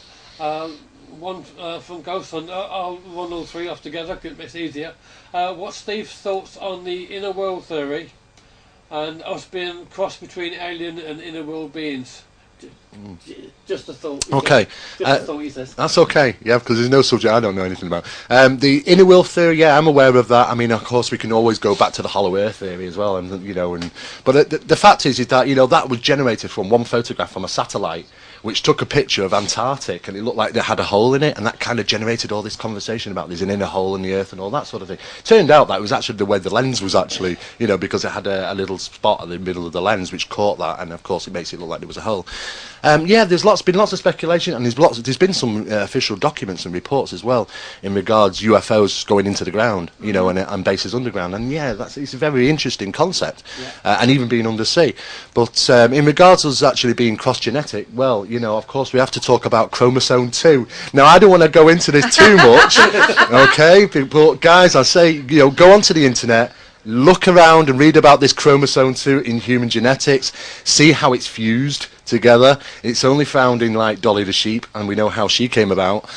One from Ghost Hunter. I'll run all three off together because it makes it easier. What's Steve's thoughts on the inner world theory and us being crossed between alien and inner world beings? Just a thought. Okay. Just a thought, he says. That's okay, yeah, because there's no subject I don't know anything about. The inner world theory, yeah, I'm aware of that. I mean, of course, we can always go back to the hollow earth theory as well, but the fact is that, that was generated from one photograph from a satellite, which took a picture of Antarctic, and it looked like they had a hole in it, and that kind of generated all this conversation about there's an inner hole in the earth and all that sort of thing. Turned out that it was actually the way the lens was actually, because it had a little spot at the middle of the lens which caught that, and of course it makes it look like there was a hole. There's been lots of speculation, and there's been some official documents and reports as well in regards UFOs going into the ground, and bases underground, and it's a very interesting concept, and even being undersea. But in regards to us actually being cross-genetic, well, of course we have to talk about chromosome 2. Now, I don't want to go into this too much, okay, but guys, I say, go onto the internet, look around and read about this chromosome 2 in human genetics, see how it's fused together. It's only found in like Dolly the sheep, and we know how she came about.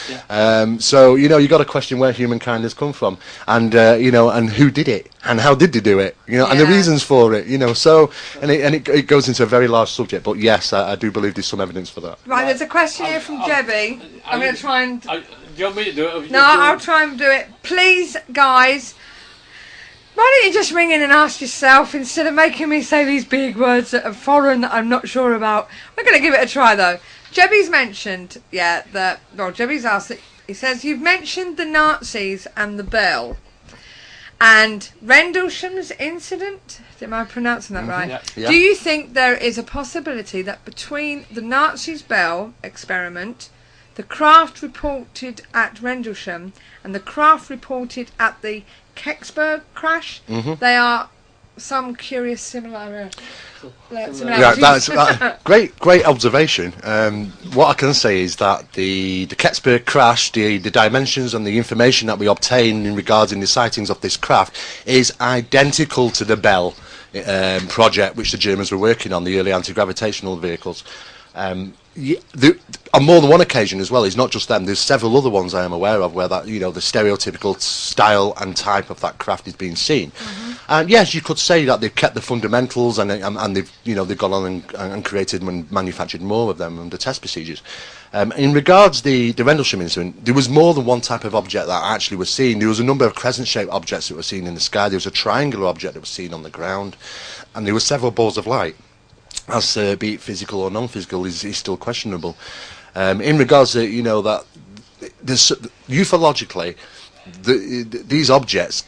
So you got to question where humankind has come from, and and who did it, and how did they do it, and the reasons for it, so it goes into a very large subject. But yes, I do believe there's some evidence for that. Right, there's a question here from Debbie. I'm going to try and. Do you want me to do it? No, I'll try and do it. Please, guys. Why don't you just ring in and ask yourself instead of making me say these big words that are foreign that I'm not sure about? We're going to give it a try though. Jebby's mentioned, Jebby's asked, he says, you've mentioned the Nazis and the bell and Rendlesham's incident. Am I pronouncing that right? Yeah. Do you think there is a possibility that between the Nazis' bell experiment, the craft reported at Rendlesham and the craft reported at the Kecksburg crash, they are some curious similarities. Yeah, that's great observation. What I can say is that the Kecksburg crash, the dimensions and the information that we obtain in regards in the sightings of this craft is identical to the Bell project which the Germans were working on, the early anti-gravitational vehicles. On more than one occasion as well. It's not just them. There's several other ones I am aware of where that the stereotypical style and type of that craft is being seen. And yes, you could say that they've kept the fundamentals and they've gone on and created and manufactured more of them under test procedures. In regards the Rendlesham incident, there was more than one type of object that actually was seen. There was a number of crescent-shaped objects that were seen in the sky. There was a triangular object that was seen on the ground, and there were several balls of light. As be it physical or non-physical is still questionable. In regards to that ufologically, these objects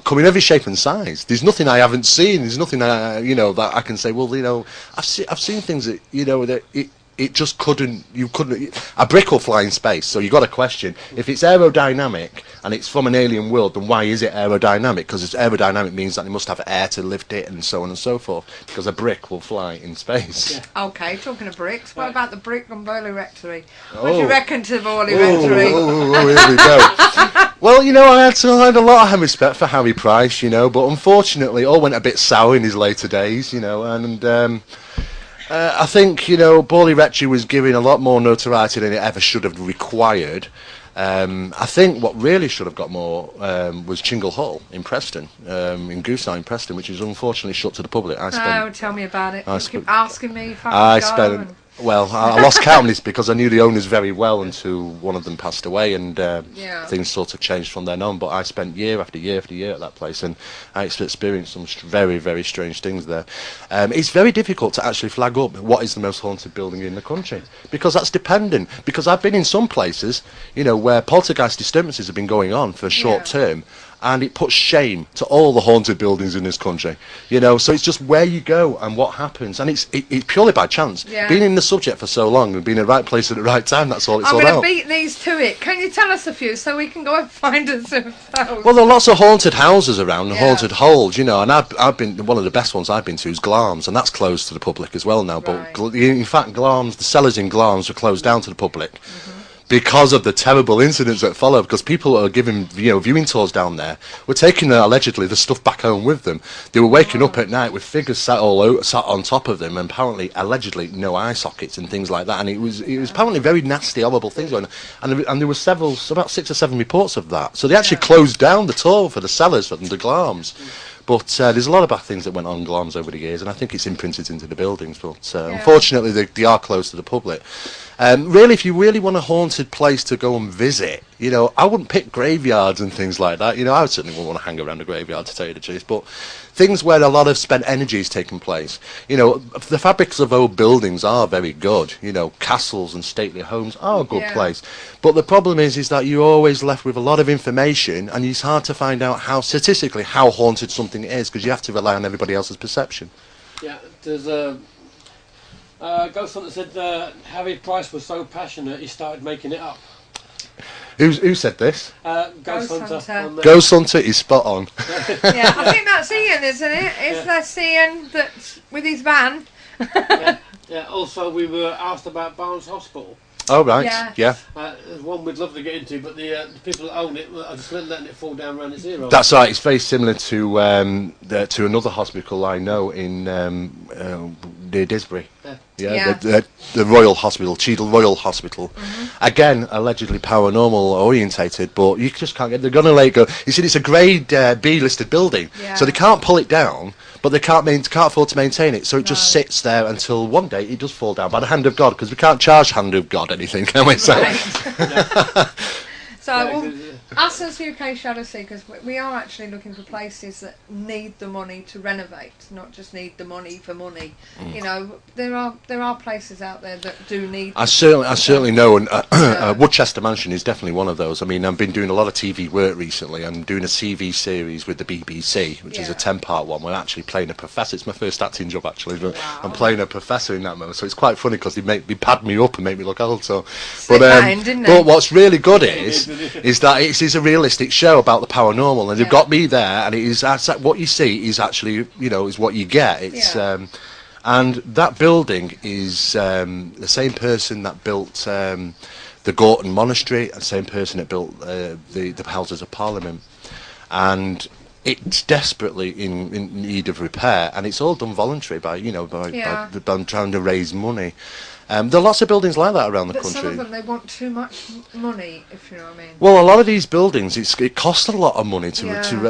come in every shape and size. There's nothing I haven't seen. There's nothing that I can say. Well, I've seen things that that it just couldn't. You couldn't. A brick will fly in space. So you got to question if it's aerodynamic and it's from an alien world. Then why is it aerodynamic? Because it's aerodynamic means that they must have air to lift it and so on and so forth. Because a brick will fly in space. Yeah. Okay, talking of bricks, what about the brick on Burley Rectory? What do you reckon to Burley Rectory? Here we go. Well, I had a lot of respect for Harry Price, but unfortunately, it all went a bit sour in his later days, and. I think, Borley Rectory was given a lot more notoriety than it ever should have required. I think what really should have got more was Chingle Hall in Preston, in Gooseeye in Preston, which is unfortunately shut to the public. Tell me about it. You keep asking me if I could go. Well, I lost count of this because I knew the owners very well until one of them passed away, and things sort of changed from then on. But I spent year after year after year at that place, and I experienced some very, very strange things there. It's very difficult to actually flag up what is the most haunted building in the country, because that's dependent. Because I've been in some places, where poltergeist disturbances have been going on for a short term, and it puts shame to all the haunted buildings in this country. You know, so it's just where you go and what happens, and it's purely by chance. Yeah. Being in the subject for so long and being in the right place at the right time, that's all it's I'm all going to about. beat these to it. Can you tell us a few so we can go and find us ourselves? Well, there are lots of haunted houses around, and Yeah. haunted holes, you know, and I've been, one of the best ones I've been to is Glarms, and that's closed to the public as well now. Right. But in fact, Glarms, the cellars in Glarms were closed down to the public. Because of the terrible incidents that followed, because people are giving, you know, viewing tours down there, were taking allegedly the stuff back home with them. They were waking up at night with figures sat on top of them, and apparently, allegedly, no eye sockets and things like that. And it was apparently very nasty, horrible things going on. And there were about 6 or 7 reports of that. So they actually closed down the tour for the cellars for the Glarms. But there's a lot of bad things that went on in Glarms over the years, and I think it's imprinted into the buildings. But unfortunately, they are closed to the public. Really, if you really want a haunted place to go and visit, you know, I wouldn't pick graveyards and things like that. You know, I certainly wouldn't want to hang around a graveyard, to tell you the truth. But things where a lot of spent energy is taking place. You know, the fabrics of old buildings are very good. You know, castles and stately homes are a good place. But the problem is that you're always left with a lot of information, and it's hard to find out statistically how haunted something is, because you have to rely on everybody else's perception. Yeah, there's a ghost hunter said Harry Price was so passionate he started making it up. Who said this? Ghost Hunter. On Ghost Hunter is spot on. Yeah, I think that's Ian, isn't it? That's Ian that's with his van. Yeah. Also, we were asked about Barnes Hospital. Oh right, yeah. There's one we'd love to get into, but the people that own it are just letting it fall down around its ear. That's right. It's very similar to another hospital I know in near Disbury. The Royal Hospital, Cheadle Royal Hospital. Again, allegedly paranormal orientated, but you just can't get. They're going to let it go. You see, it's a Grade B listed building, so they can't pull it down, but they can't afford to maintain it. So it just sits there until one day it does fall down by the hand of God, because we can't charge hand of God anything, can we? So, us as UK Shadow Seekers, we are actually looking for places that need the money to renovate, not just need the money for money. You know, there are places out there that do need. I certainly know, and Woodchester Mansion is definitely one of those. I mean, I've been doing a lot of TV work recently. I'm doing a TV series with the BBC, which is a 10-part one. We're actually playing a professor. It's my first acting job, actually. Wow. I'm playing a professor in that moment, so it's quite funny because they pad me up and make me look old. So, but what's really good is that it's a realistic show about the paranormal, and they've got me there, and it is what you see is actually, you know, is what you get. It's and that building is the same person that built the Gorton Monastery, and the same person that built the Houses of Parliament, and it's desperately in need of repair, and it's all done voluntary by trying to raise money. There are lots of buildings like that around the country. Some of them, they want too much money, if you know what I mean. Well, a lot of these buildings, it costs a lot of money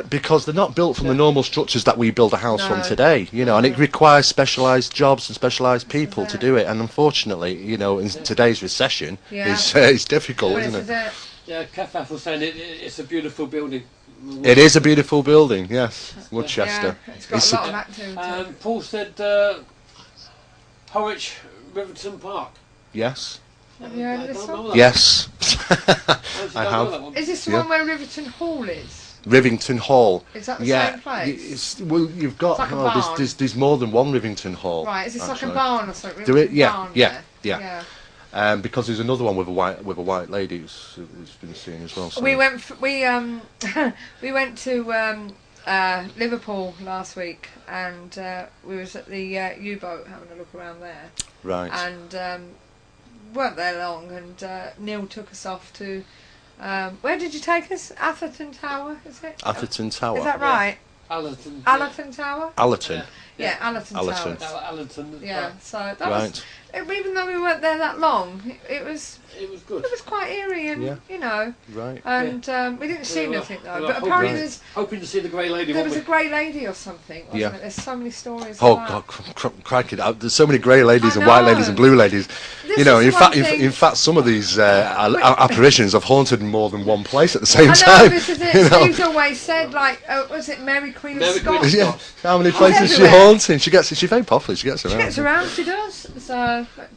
because they're not built from the normal structures that we build a house from today, you know, and it requires specialised jobs and specialised people to do it. And unfortunately, you know, in today's recession, it's difficult, isn't it? Yeah, Kathaf was saying it's a beautiful building. It is a beautiful building, yes. Woodchester. Yeah, it's got a lot of activity. Paul said Horwich Riverton Park. Yes. Have you heard of this one? Yes. I have. Is this the one where Riverton Hall is? Rivington Hall. Is that the same place? Well, you've got like a barn. there's more than one Rivington Hall. Right, is this like a barn or something? Do it? Yeah. Because there's another one with a white lady who's been seen as well. So. We went to Liverpool last week, and we was at the U-boat having a look around there. Right. And weren't there long, and Neil took us off to where did you take us? Atherton Tower, is it? Atherton Tower. Is that right? Allerton. Allerton Tower. Allerton. Yeah, Allerton Tower. Allerton. Yeah. So that was. Even though we weren't there that long, it was good. It was quite eerie, and you know. Right. And we didn't see nothing though. But apparently there's hoping to see the grey lady. There was a grey lady or something. Wasn't it? There's so many stories. Oh God, crikey! There's so many grey ladies and white ladies and blue ladies. You know, in fact, some of these apparitions have haunted more than one place at the same time. This is it. Steve's always said, like, was it Mary Queen of Scots? Yeah. How many places is she haunting? She's very popular. She gets around. She gets around. She does. So, but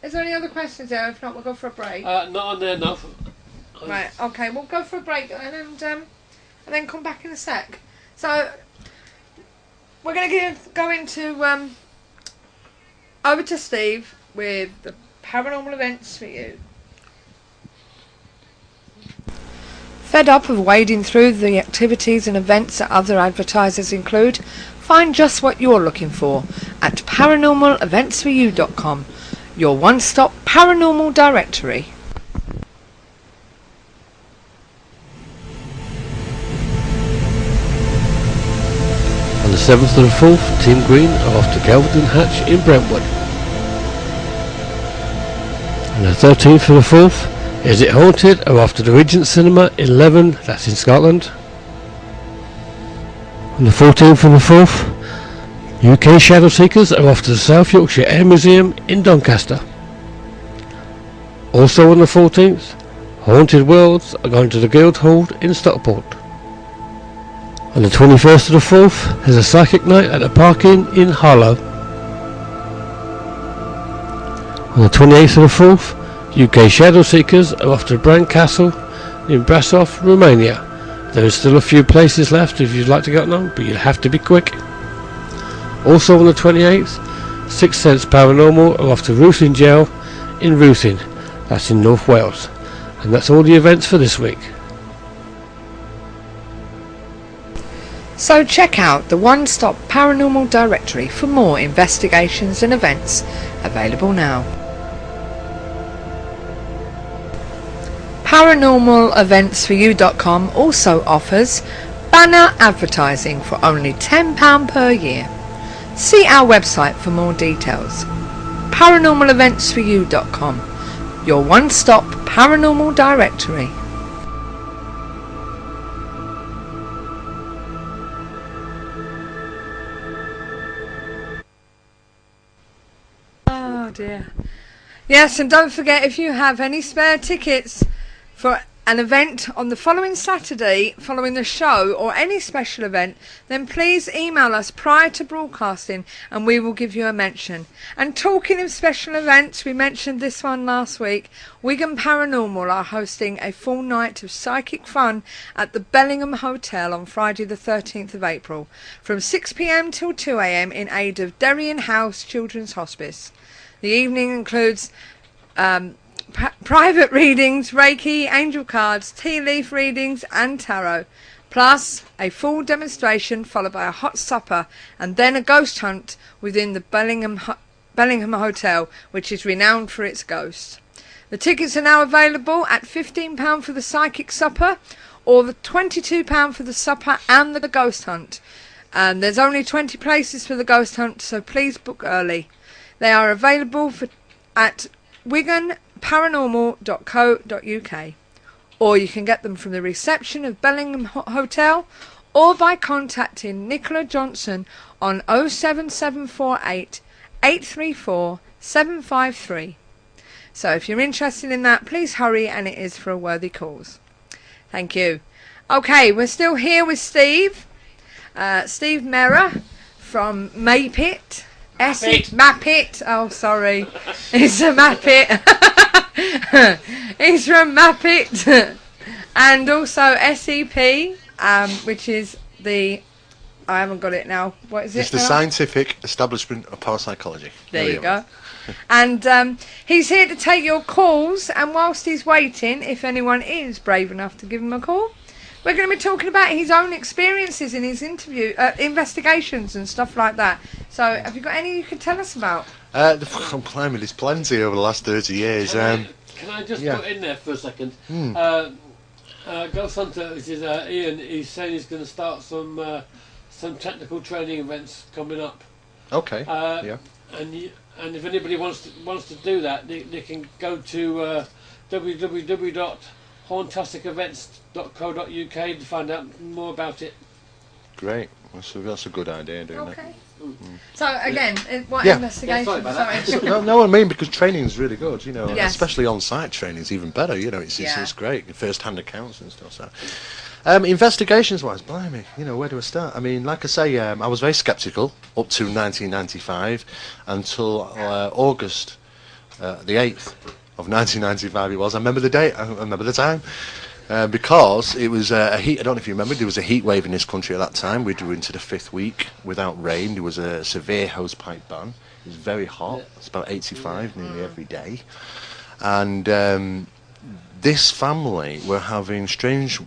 is there any other questions there? If not, we'll go for a break. Not on there, no. Right. Okay. We'll go for a break, and and then come back in a sec. So we're going to go into over to Steve with the paranormal events for you. Fed up of wading through the activities and events that other advertisers include? Find just what you're looking for at paranormaleventsforyou.com, your one-stop paranormal directory. On the 7th of the 4th, Team Green are off to Kelvedon Hatch in Brentwood. On the 13th of the 4th, Is It Haunted are off to the Regent Cinema in Leven, that's in Scotland. On the 14th of the 4th, UK Shadow Seekers are off to the South Yorkshire Air Museum in Doncaster. Also on the 14th, Haunted Worlds are going to the Guildhall in Stockport. On the 21st of the 4th, there's a psychic night at the Park Inn in Harlow. On the 28th of the 4th, UK Shadow Seekers are off to Bran Castle in Brasov, Romania. There is still a few places left if you'd like to get on them, but you'll have to be quick. Also on the 28th, Sixth Sense Paranormal are off to Ruthin Jail in Ruthin, that's in North Wales. And that's all the events for this week. So check out the one-stop paranormal directory for more investigations and events, available now. Paranormaleventsforyou.com also offers banner advertising for only £10 per year. See our website for more details. Paranormaleventsforyou.com, your one-stop paranormal directory. Oh dear. Yes, and don't forget, if you have any spare tickets for an event on the following Saturday following the show, or any special event, then please email us prior to broadcasting and we will give you a mention. And talking of special events, we mentioned this one last week. Wigan Paranormal are hosting a full night of psychic fun at the Bellingham Hotel on Friday the 13th of April from 6 p.m. till 2 a.m. in aid of Darien House Children's Hospice. The evening includes private readings, Reiki, angel cards, tea leaf readings and tarot, plus a full demonstration followed by a hot supper and then a ghost hunt within the Bellingham Hotel, which is renowned for its ghosts. The tickets are now available at £15 for the psychic supper or the £22 for the supper and the ghost hunt. And there's only 20 places for the ghost hunt, so please book early. They are available at wiganparanormal.co.uk, or you can get them from the reception of Bellingham Hotel, or by contacting Nicola Johnson on 07748 834 753. So if you're interested in that, please hurry, and it is for a worthy cause. Thank you. Okay, we're still here with Steve. Steve Mera from MAPIT. MAPIT. Oh, sorry. It's a MAPIT. He's from MAPIT. And also SEP, which is the... I haven't got it now. What is it? It's the Scientific Establishment of Parapsychology. There you go. And he's here to take your calls. And whilst he's waiting, if anyone is brave enough to give him a call, we're going to be talking about his own experiences in his investigations and stuff like that. So, have you got any you can tell us about? Blimey, there's plenty over the last 30 years. Can I just put in there for a second? Ghost Hunter, which is Ian, he's saying he's going to start some technical training events coming up. Okay. Yeah. And if anybody wants to do that, they can go to www.hauntasticevents.co.uk to find out more about it. Great. That's a good idea, doing that. So again, what investigation? Sorry about that. No, I mean, because training is really good, you know, Yes. especially on-site training is even better, you know, it's great, first-hand accounts and stuff. So, investigations-wise, blimey, you know, where do I start? I mean, like I say, I was very sceptical up to 1995 until August the 8th of 1995 it was. I remember the date, I remember the time. Because it was a heat. I don't know if you remember. There was a heat wave in this country at that time. We were into the 5th week without rain. There was a severe hosepipe ban. It was very hot. It's about 85 nearly every day, and this family were having strange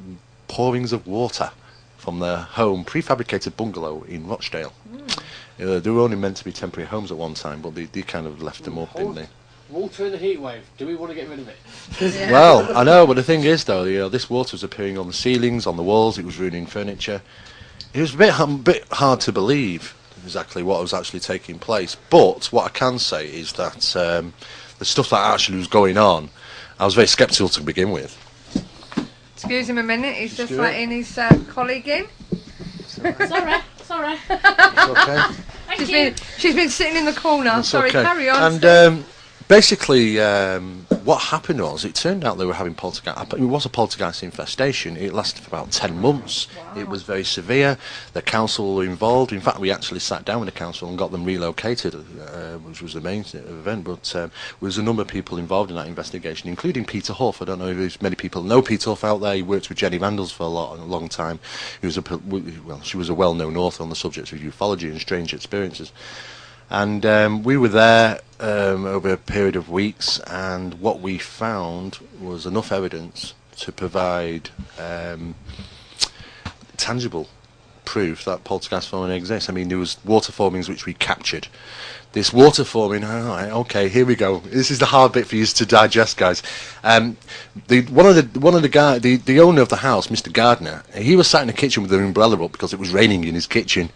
pourings of water from their home, prefabricated bungalow in Rochdale. They were only meant to be temporary homes at one time, but they kind of left them up, didn't they? Water in the heat wave. Do we want to get rid of it? Yeah. Well, I know, but the thing is, though, this water was appearing on the ceilings, on the walls. It was ruining furniture. It was a bit hard to believe exactly what was actually taking place. But what I can say is that the stuff that actually was going on, I was very sceptical to begin with. Excuse him a minute, he's just do letting his colleague in. Sorry. It's okay. She's been sitting in the corner. It's Sorry, okay. carry on. And basically, what happened was, it turned out they were having poltergeist. It was a poltergeist infestation. It lasted for about 10 months. Wow. It was very severe. The council were involved. In fact, we actually sat down with the council and got them relocated, which was the main event. But there was a number of people involved in that investigation, including Peter Huff. I don't know if many people know Peter Huff out there. He worked with Jenny Vandals for a long time. She was a well-known author on the subject of ufology and strange experiences. And we were there over a period of weeks, and what we found was enough evidence to provide tangible proof that poltergeist phenomena exists. I mean, there was water formings which we captured. This water forming, okay, here we go. This is the hard bit for you to digest, guys. The owner of the house, Mr. Gardner, he was sat in the kitchen with an umbrella up because it was raining in his kitchen.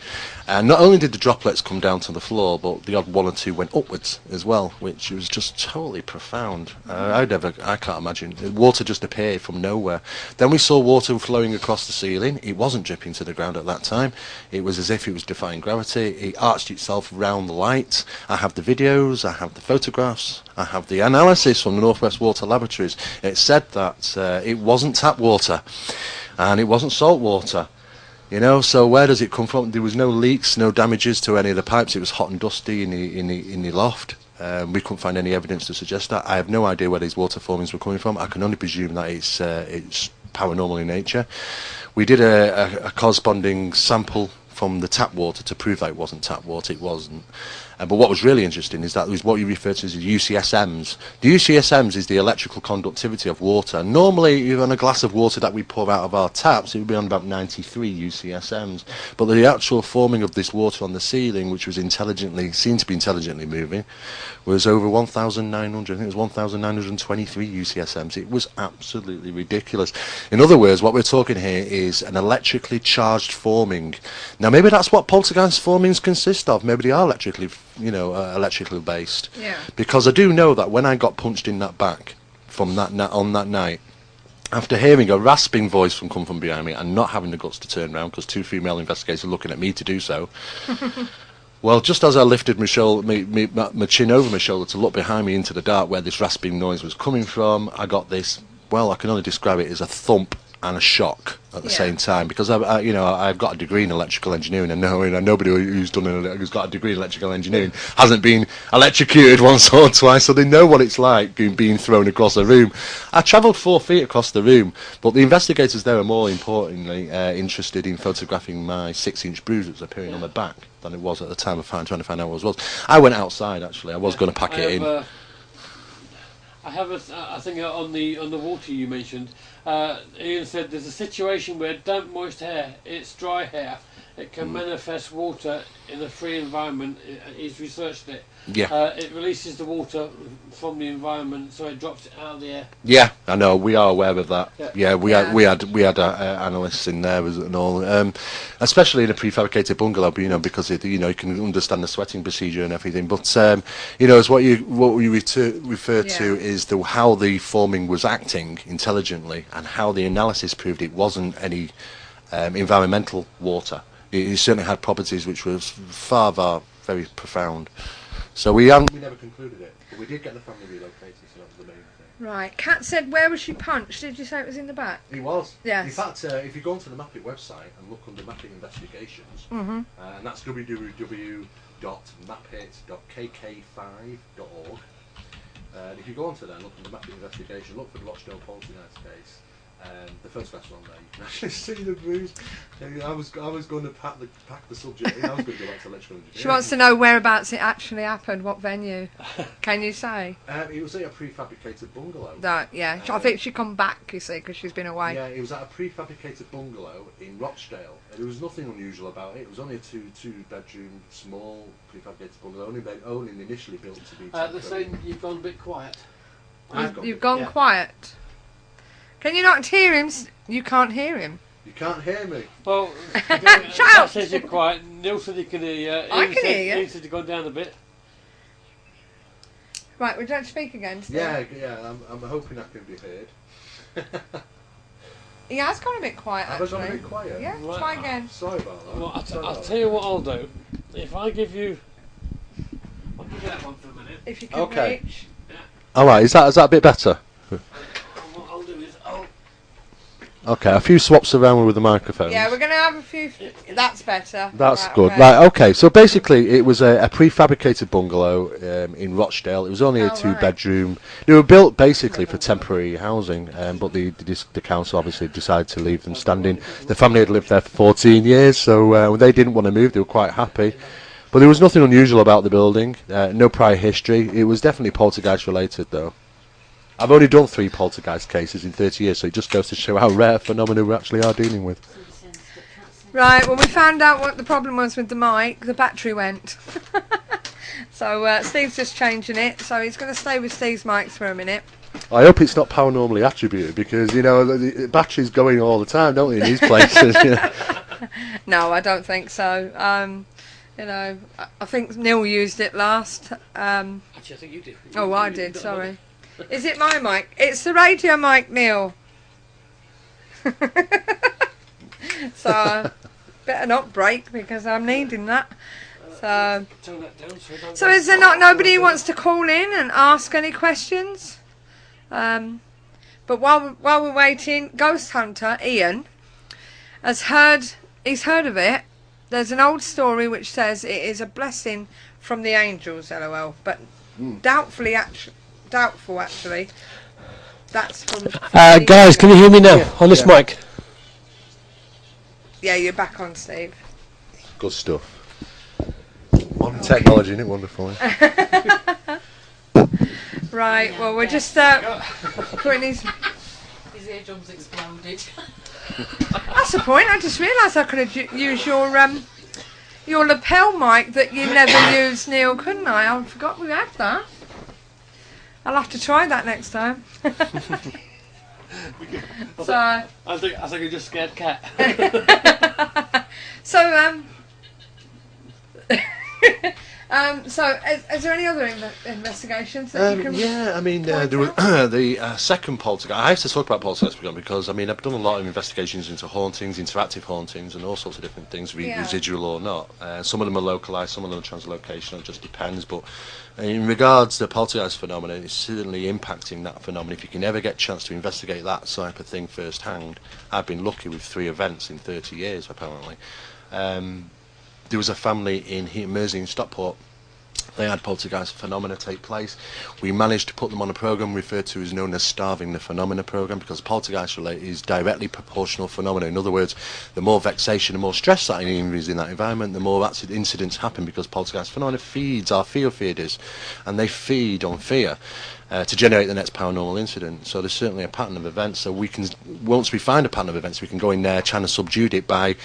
And not only did the droplets come down to the floor, but the odd one or two went upwards as well, which was just totally profound. I can't imagine. The water just appeared from nowhere. Then we saw water flowing across the ceiling. It wasn't dripping to the ground at that time. It was as if it was defying gravity. It arched itself round the light. I have the videos, I have the photographs, I have the analysis from the Northwest Water Laboratories. It said that it wasn't tap water and it wasn't salt water. So where does it come from? There was no leaks, no damages to any of the pipes. It was hot and dusty in the loft. We couldn't find any evidence to suggest that. I have no idea where these water formings were coming from. I can only presume that it's paranormal in nature. We did a corresponding sample from the tap water to prove that it wasn't tap water. It wasn't. But what was really interesting is that it was what you refer to as the UCSMs. The UCSMs is the electrical conductivity of water. Normally, on a glass of water that we pour out of our taps, it would be on about 93 UCSMs. But the actual forming of this water on the ceiling, which was seemed to be intelligently moving, was over 1,900. I think it was 1,923 UCSMs. It was absolutely ridiculous. In other words, what we're talking here is an electrically charged forming. Now, maybe that's what poltergeist formings consist of. Maybe they are electrically based. Yeah. Because I do know that when I got punched in that back from on that night, after hearing a rasping voice come from behind me and not having the guts to turn around because 2 female investigators were looking at me to do so, well, just as I lifted my chin over my shoulder to look behind me into the dark where this rasping noise was coming from, I got this, I can only describe it as a thump and a shock at the same time, because I've got a degree in electrical engineering, and nobody who's got a degree in electrical engineering hasn't been electrocuted once or twice, so they know what it's like being thrown across a room. I travelled 4 feet across the room, but the investigators there are more importantly interested in photographing my 6-inch bruise that's appearing on my back than it was at the time of trying to find out what it was. I went outside actually. I was going to pack it in. I have a thing on the water you mentioned. Ian said there's a situation where damp, moist hair, it's dry hair. It can manifest water in a free environment. He's researched it. Yeah. It releases the water from the environment, so it drops it out of the air. Yeah, I know. We are aware of that. Yeah, we had analysts in there and all, especially in a prefabricated bungalow. Because you can understand the sweating procedure and everything. But as what we refer to is how the forming was acting intelligently, and how the analysis proved it wasn't any environmental water. It certainly had properties which were very profound. So we never concluded it, but we did get the family relocated, so that was the main thing. Right. Kat said, where was she punched? Did you say it was in the back? He was. Yes. In fact, if you go onto the MAPIT website and look under MAPIT investigations, and that's www.mapit.kk5.org. And if you go onto there and look under MAPIT investigation, look for the Rochdale poltergeist case, The photograph one there, you can actually see the bruise. I was going to pack the subject in. I was going to go back to electrical engineering. She wants to know whereabouts it actually happened, what venue. Can you say? It was at a prefabricated bungalow. Yeah. I think she come back, you see, because she's been away. Yeah, it was at a prefabricated bungalow in Rochdale. There was nothing unusual about it. It was only a two-bedroom, small prefabricated bungalow, only initially built to be temporary. They're saying you've gone a bit quiet. You've gone quiet. Can you not hear him? You can't hear him. You can't hear me. Well, Shut up! says you're quiet. Neil said he can hear you. I can hear you. Ian said you've gone down a bit. Right, would you like to speak again, Steve? Yeah. I'm hoping I can be heard. He has gone a bit quiet, Have I actually. gone a bit quiet? Yeah, Right. try again. Sorry about that. Well, I'll tell you what I'll do. If I give you... I'll give you that one for a minute. If you can Okay. reach. All right, is that a bit better? And what I'll do is Okay, a few swaps around with the microphones. Yeah, we're going to have a few... That's better. That's Right, good. okay. Right, okay. So basically, it was a prefabricated bungalow in Rochdale. It was only a Oh, two-bedroom. They were built basically for temporary housing, but the council obviously decided to leave them standing. The family had lived there for 14 years, so when they didn't want to move, they were quite happy. But there was nothing unusual about the building. No prior history. It was definitely poltergeist related, though. I've only done 3 poltergeist cases in 30 years, so it just goes to show how rare phenomena we actually are dealing with. Right, well, we found out what the problem was with the mic. The battery went. So Steve's just changing it, so he's going to stay with Steve's mic for a minute. I hope it's not paranormally attributed, because, you know, the battery's going all the time, don't they, in these places? You know? No, I don't think so. You know, I think Neil used it last. Actually, I think you did. Oh, I did, sorry. Is it my mic? It's the radio mic, Neil. So, better not break, because I'm needing that. So, Turn that down so it don't so go is there not nobody who wants to call in and ask any questions? But while we're waiting, Ghost Hunter Ian he's heard of it. There's an old story which says it is a blessing from the angels, lol. But doubtful actually. That's from. Guys, can you hear me now on this mic? Yeah, you're back on, Steve. Good stuff. Modern technology, isn't it wonderful? Right, well, we're just putting his eardrums exploded. That's the point. I just realised I could have used your lapel mic that you never used, Neil, couldn't I? I forgot we had that. I'll have to try that next time. So, I think I just scared cat. so is there any other investigations that you can? Yeah, I mean, there was the second poltergeist. I have to talk about poltergeist because, I mean, I've done a lot of investigations into hauntings, interactive hauntings, and all sorts of different things, residual or not. Some of them are localised, some of them are translocational, it just depends. But in regards to the poltergeist phenomenon, it's certainly impacting that phenomenon. If you can ever get a chance to investigate that type of thing first-hand, I've been lucky with 3 events in 30 years, apparently. There was a family in Mersey in Stockport. They had poltergeist phenomena take place. We managed to put them on a program referred to as known as Starving the Phenomena program, because poltergeist is directly proportional phenomena. In other words, the more vexation and more stress that is in that environment, the more incidents happen, because poltergeist phenomena feeds our fear feeders, and they feed on fear to generate the next paranormal incident. So there's certainly a pattern of events. So we can, once we find a pattern of events, we can go in there trying to subdue it by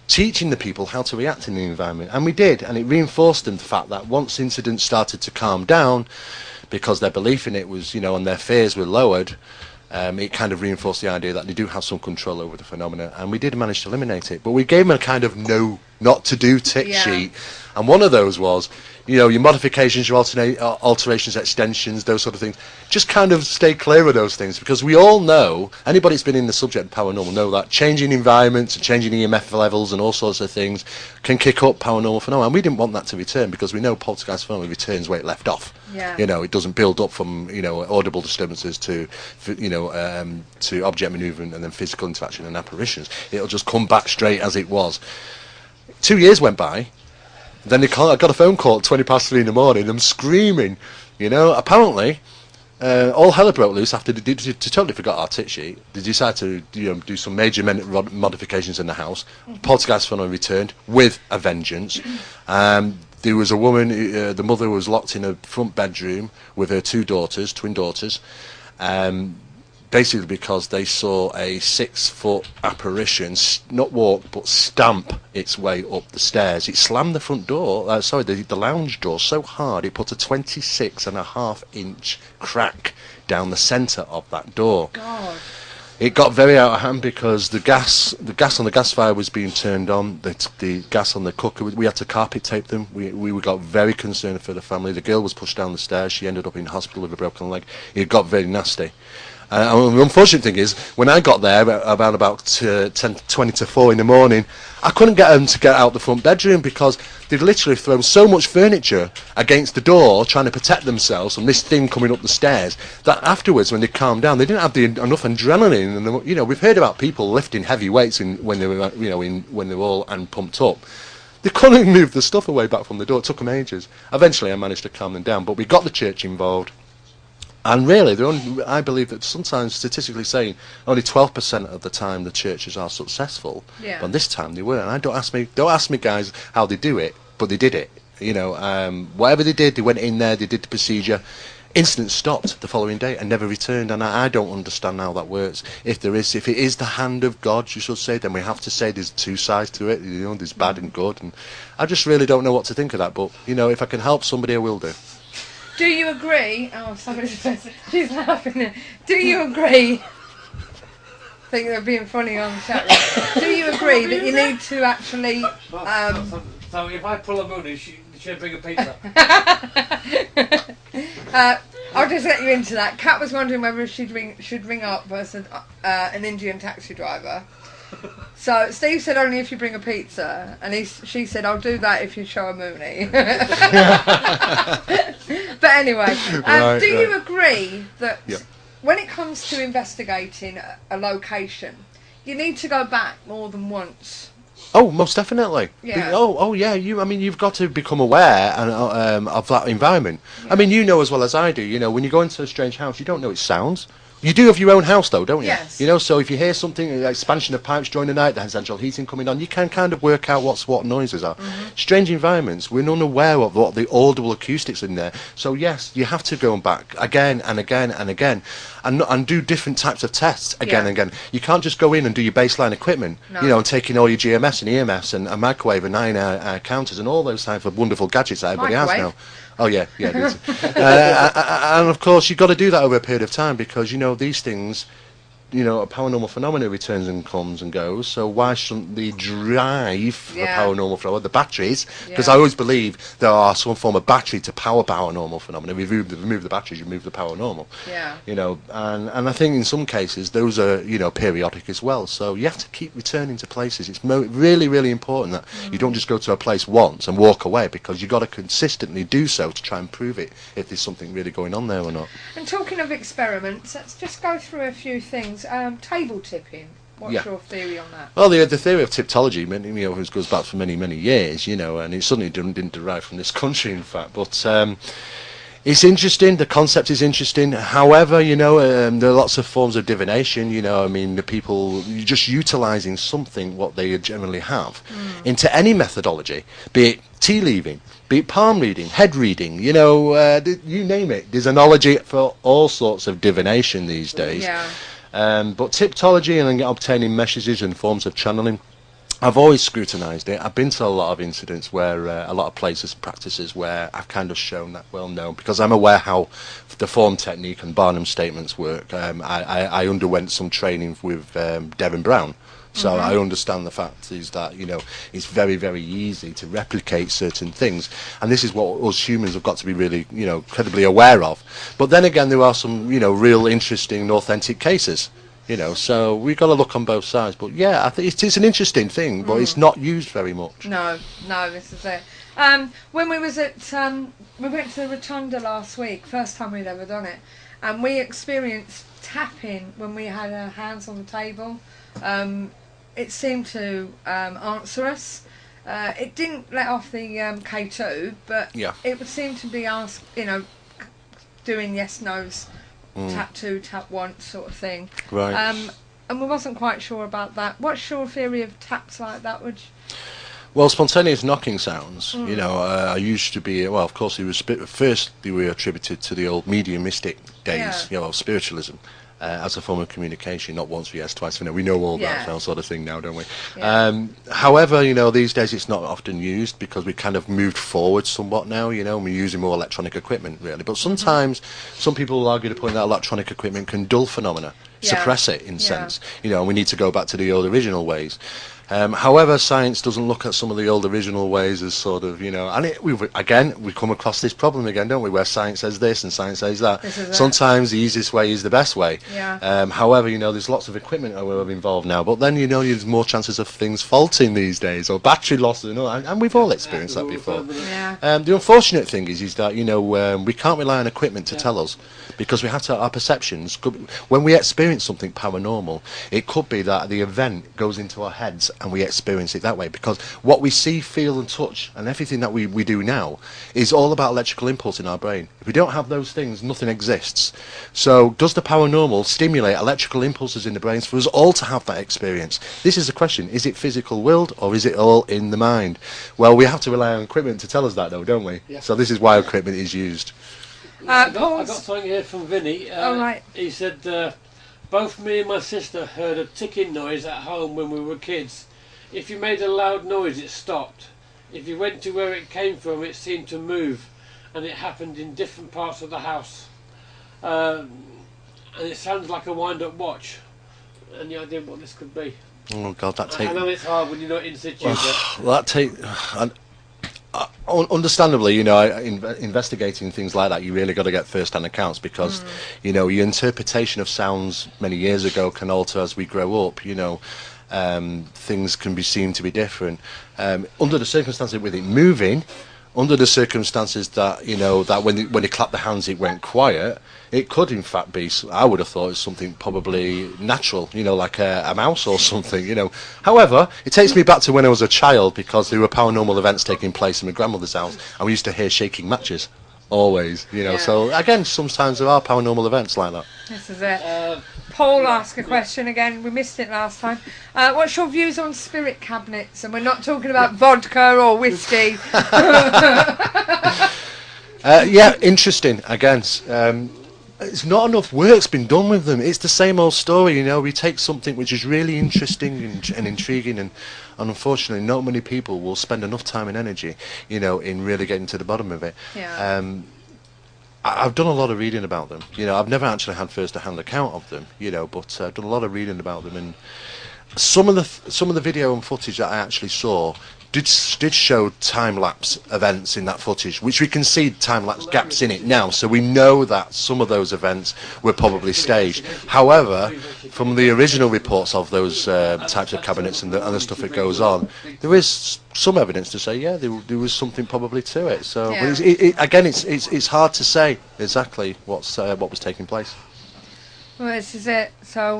teaching the people how to react in the environment. And we did, and it reinforced them the fact that once incidents started to calm down, because their belief in it was, you know, and their fears were lowered, it kind of reinforced the idea that they do have some control over the phenomena, and we did manage to eliminate it. But we gave them a kind of not to do tick sheet, and one of those was, you know, your modifications, your alterations, extensions, those sort of things. Just kind of stay clear of those things, because we all know, anybody that's been in the subject of paranormal know that changing environments and changing EMF levels and all sorts of things can kick up paranormal phenomena. And we didn't want that to return, because we know poltergeist phenomena returns where it left off. Yeah. You know, it doesn't build up from, you know, audible disturbances to, you know, to object movement and then physical interaction and apparitions. It'll just come back straight as it was. 2 years went by. Then I got a phone call at 3:20 in the morning. I'm screaming, you know. Apparently, all hell broke loose after they totally forgot our tit sheet. They decided to do some major modifications in the house. Poltergeist phenomenon returned with a vengeance. There was a woman, the mother was locked in a front bedroom with her twin daughters, basically because they saw a 6-foot apparition not walk but stamp its way up the stairs. It slammed the front door, the lounge door so hard it put a 26.5-inch crack down the centre of that door. God. It got very out of hand because the gas on the gasifier was being turned on. The gas on the cooker, we had to carpet tape them. We got very concerned for the family. The girl was pushed down the stairs. She ended up in hospital with a broken leg. It got very nasty. The unfortunate thing is, when I got there about 20 to 4 in the morning, I couldn't get them to get out the front bedroom because they'd literally thrown so much furniture against the door trying to protect themselves from this thing coming up the stairs that afterwards, when they calmed down, they didn't have enough adrenaline. And we've heard about people lifting heavy weights when they were when they were all and pumped up. They couldn't move the stuff away back from the door. It took them ages. Eventually, I managed to calm them down, but we got the church involved. And really, I believe that sometimes, statistically saying, only 12% of the time the churches are successful. Yeah. But this time they were. And don't ask me, guys, how they do it, but they did it. Whatever they did, they went in there, they did the procedure. Incident stopped the following day and never returned. And I don't understand how that works. If it is the hand of God, you should say, then we have to say there's two sides to it. There's bad and good. And I just really don't know what to think of that. But if I can help somebody, I will do. Do you agree? Oh, she's laughing there. Do you agree? I think they're being funny on the chat room. Do you agree that you need to actually... So if I pull a moon, she'll bring a pizza. I'll just get you into that. Kat was wondering whether should ring up as an Indian taxi driver. So Steve said only if you bring a pizza, and she said I'll do that if you show a moonie. But anyway, do you agree that when it comes to investigating a location, you need to go back more than once? Oh, most definitely. Yeah. Yeah. You've got to become aware of that environment. Yeah. As well as I do. When you go into a strange house, you don't know its sounds. You do have your own house, though, don't you? Yes. So if you hear something, like expansion of pipes during the night, the central heating coming on, you can kind of work out what noises are. Mm-hmm. Strange environments, we're unaware of what the audible acoustics in there. So yes, you have to go back again and again and again, and do different types of tests again and again. You can't just go in and do your baseline equipment, and taking all your GMS and EMS and a microwave and 9 counters and all those types of wonderful gadgets that everybody has now. Oh yeah, it is. And of course you've got to do that over a period of time because these things, a paranormal phenomena returns and comes and goes. So why shouldn't they drive for paranormal phenomena? The batteries, because I always believe there are some form of battery to power paranormal phenomena. Remove the batteries, you remove the paranormal. Yeah. And I think in some cases those are periodic as well. So you have to keep returning to places. It's really, really important that you don't just go to a place once and walk away because you've got to consistently do so to try and prove it if there's something really going on there or not. And talking of experiments, let's just go through a few things. Table tipping. What's your theory on that? Well, the theory of tipology, goes back for many, many years, and it certainly didn't derive from this country, in fact. But it's interesting. The concept is interesting. However, there are lots of forms of divination. The people just utilising something what they generally have into any methodology, be it tea leaving, be it palm reading, head reading. You name it. There's analogy for all sorts of divination these days. Yeah. But tipology and obtaining messages and forms of channeling, I've always scrutinised it. I've been to a lot of incidents where a lot of places and practices where I've kind of shown that because I'm aware how the form technique and Barnum statements work. I underwent some training with Devin Brown. So I understand the fact is that, it's very, very easy to replicate certain things. And this is what us humans have got to be really, incredibly aware of. But then again, there are some, real interesting and authentic cases, so we've got to look on both sides. But yeah, I think it's an interesting thing, but it's not used very much. No, this is it. When we was at, we went to the Rotunda last week, first time we'd ever done it, and we experienced tapping when we had our hands on the table. It seemed to answer us. It didn't let off the K2, but it would seem to be doing yes, no's tap 2, tap 1 sort of thing. Right. And we wasn't quite sure about that. What's your theory of taps like that? Well, spontaneous knocking sounds, used to be, well, of course, first they were attributed to the old mediumistic days, spiritualism, as a form of communication, not once for yes, twice for no. We know all that sort of thing now, don't we? Yeah. However, these days it's not often used because we kind of moved forward somewhat now, and we're using more electronic equipment, really. But sometimes some people will argue the point that electronic equipment can dull phenomena, suppress it in sense, and we need to go back to the old original ways. However, science doesn't look at some of the old original ways as sort of, and we come across this problem again, don't we, where science says this and science says that. Sometimes the easiest way is the best way. Yeah. However, there's lots of equipment involved now, but then, there's more chances of things faulting these days, or battery loss, and we've all experienced that before. Yeah. The unfortunate thing is that, we can't rely on equipment to tell us, because we have to, our perceptions, when we experience something paranormal, it could be that the event goes into our heads and we experience it that way, because what we see, feel and touch and everything that we do now is all about electrical impulse in our brain. If we don't have those things, nothing exists. So does the paranormal stimulate electrical impulses in the brains for us all to have that experience? This is the question. Is it physical willed, or is it all in the mind? Well, we have to rely on equipment to tell us that, though, don't we? Yeah. So this is why equipment is used. I got something here from Vinny. Right. He said, both me and my sister heard a ticking noise at home when we were kids. If you made a loud noise, it stopped. If you went to where it came from, it seemed to move, and it happened in different parts of the house. And it sounds like a wind-up watch. Any idea what this could be? Oh God, I know it's hard when you're not in situ. Understandably, investigating things like that, you really got to get first-hand accounts, because, your interpretation of sounds many years ago can alter as we grow up. Things can be seen to be different. Under the circumstances with it moving, under the circumstances that, that when they clapped the hands it went quiet, it could in fact be, I would have thought, it's something probably natural, like a mouse or something, However, it takes me back to when I was a child, because there were paranormal events taking place in my grandmother's house, and we used to hear shaking matches. Always, so again, sometimes there are paranormal events like that. This is it. Paul asked a question again, we missed it last time. What's your views on spirit cabinets? And we're not talking about vodka or whiskey. Interesting, again. It's not enough work's been done with them. It's the same old story, we take something which is really interesting and intriguing, and unfortunately not many people will spend enough time and energy, in really getting to the bottom of it. Yeah. I've done a lot of reading about them. I've never actually had first-hand account of them, but I've done a lot of reading about them, and some of the video and footage that I actually saw did show time-lapse events in that footage, which we can see time-lapse gaps in it now, so we know that some of those events were probably staged. However, from the original reports of those types of cabinets and the stuff that goes on, there is some evidence to say, there was something probably to it. So, but it's hard to say exactly what was taking place. Well, this is it. So,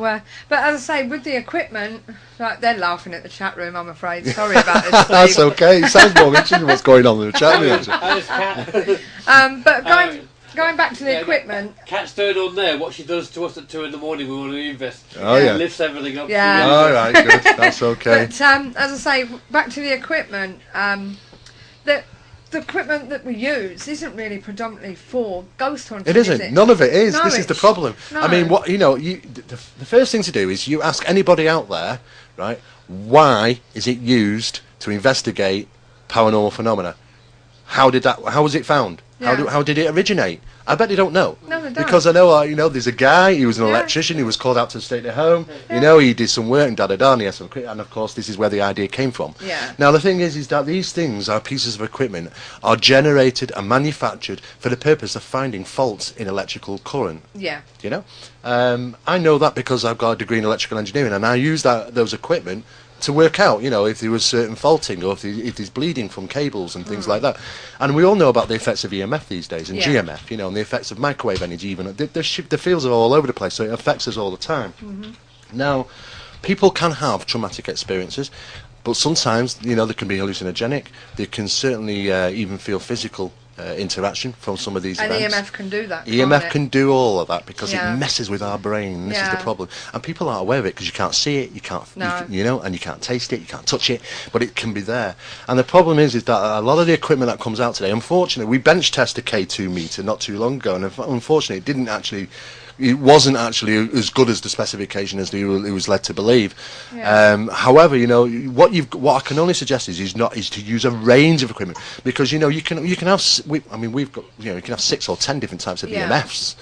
but as I say, with the equipment, like, they're laughing at the chat room, I'm afraid. Sorry about this, Steve. That's okay. It sounds more interesting what's going on in the chat room. But going back to the equipment. Kat's doing on there what she does to us at 2 in the morning. We want to invest. Oh yeah. Lifts everything up. Yeah. All right, good. That's okay. But as I say, back to the equipment. The equipment that we use isn't really predominantly for ghost hunting. It isn't. Is it? None of it is. No, this is the problem. No. I mean, the first thing to do is you ask anybody out there, right? Why is it used to investigate paranormal phenomena? How was it found? Yeah. How did it originate? I bet they don't know. No, they don't. Because I know, there's a guy, he was an electrician, he was called out to stay at home, he did some work and and he had some equipment, and of course this is where the idea came from. Yeah. Now the thing is that these things are pieces of equipment, are generated and manufactured for the purpose of finding faults in electrical current. Yeah. I know that because I've got a degree in electrical engineering, and I use those equipment to work out, if there was certain faulting, or if there's bleeding from cables and things like that. And we all know about the effects of EMF these days, and GMF, and the effects of microwave energy even. The fields are all over the place, so it affects us all the time. Mm-hmm. Now, people can have traumatic experiences, but sometimes, they can be hallucinogenic. They can certainly even feel physical interaction from some of these And events. EMF can do that. EMF can't can do all of that because Yeah. it messes with our brain. This is the Yeah. problem, and people aren't aware of it because you can't see it, you can't, No. you know, and you can't taste it, you can't touch it, but it can be there. And the problem is that a lot of the equipment that comes out today, unfortunately, we bench tested a K2 meter not too long ago, and unfortunately, it wasn't actually as good as the specification as it was led to believe. Yeah. However, you know, what I can only suggest is to use a range of equipment, because you know you can have we've got, you know, you can have 6 or 10 different types of Yeah. EMFs,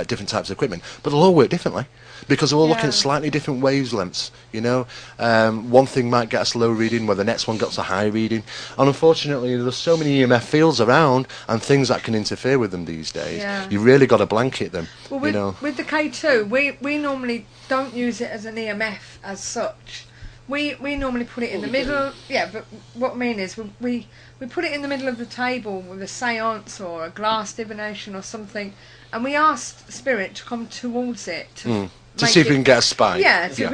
different types of equipment, but they'll all work differently. Because they're all looking Yeah. at slightly different wavelengths, you know. One thing might get us low reading, where the next one gets a high reading. And unfortunately, there's so many EMF fields around and things that can interfere with them these days. Yeah. You really got to blanket them, Well, you know. with the K2, we normally don't use it as an EMF as such. We normally put it in the middle. Yeah, but what I mean is we put it in the middle of the table with a seance or a glass divination or something, and we ask spirit to come towards it To make see if we it- can get a spike. Yeah, see Yeah.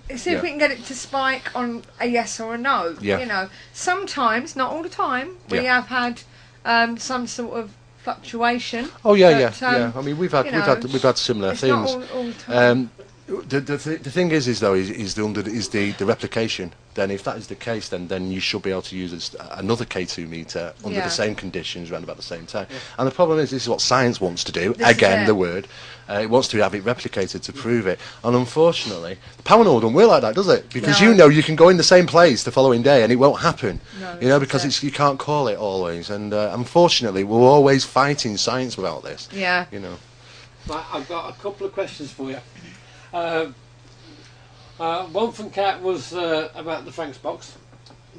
if we can get it to spike on a yes or a no. Yeah. You know, sometimes, not all the time, we Yeah. have had some sort of fluctuation. Oh yeah, but, yeah. I mean, we've had you know, we've had similar it's things. not all the time. The thing is the replication. Then if that is the case, then you should be able to use another K2 meter under Yeah. the same conditions around about the same time. And the problem is, this is what science wants to do. This is Again, it. the word. It wants to have it replicated to prove it. And unfortunately, the paranormal don't work like that, does it? Because No. you know you can go in the same place the following day and it won't happen. No, You know, this because is it. you can't call it always. And unfortunately, we're always fighting science about this. Yeah. You know. Right, I've got a couple of questions for you. One from Kat was about the Frank's box.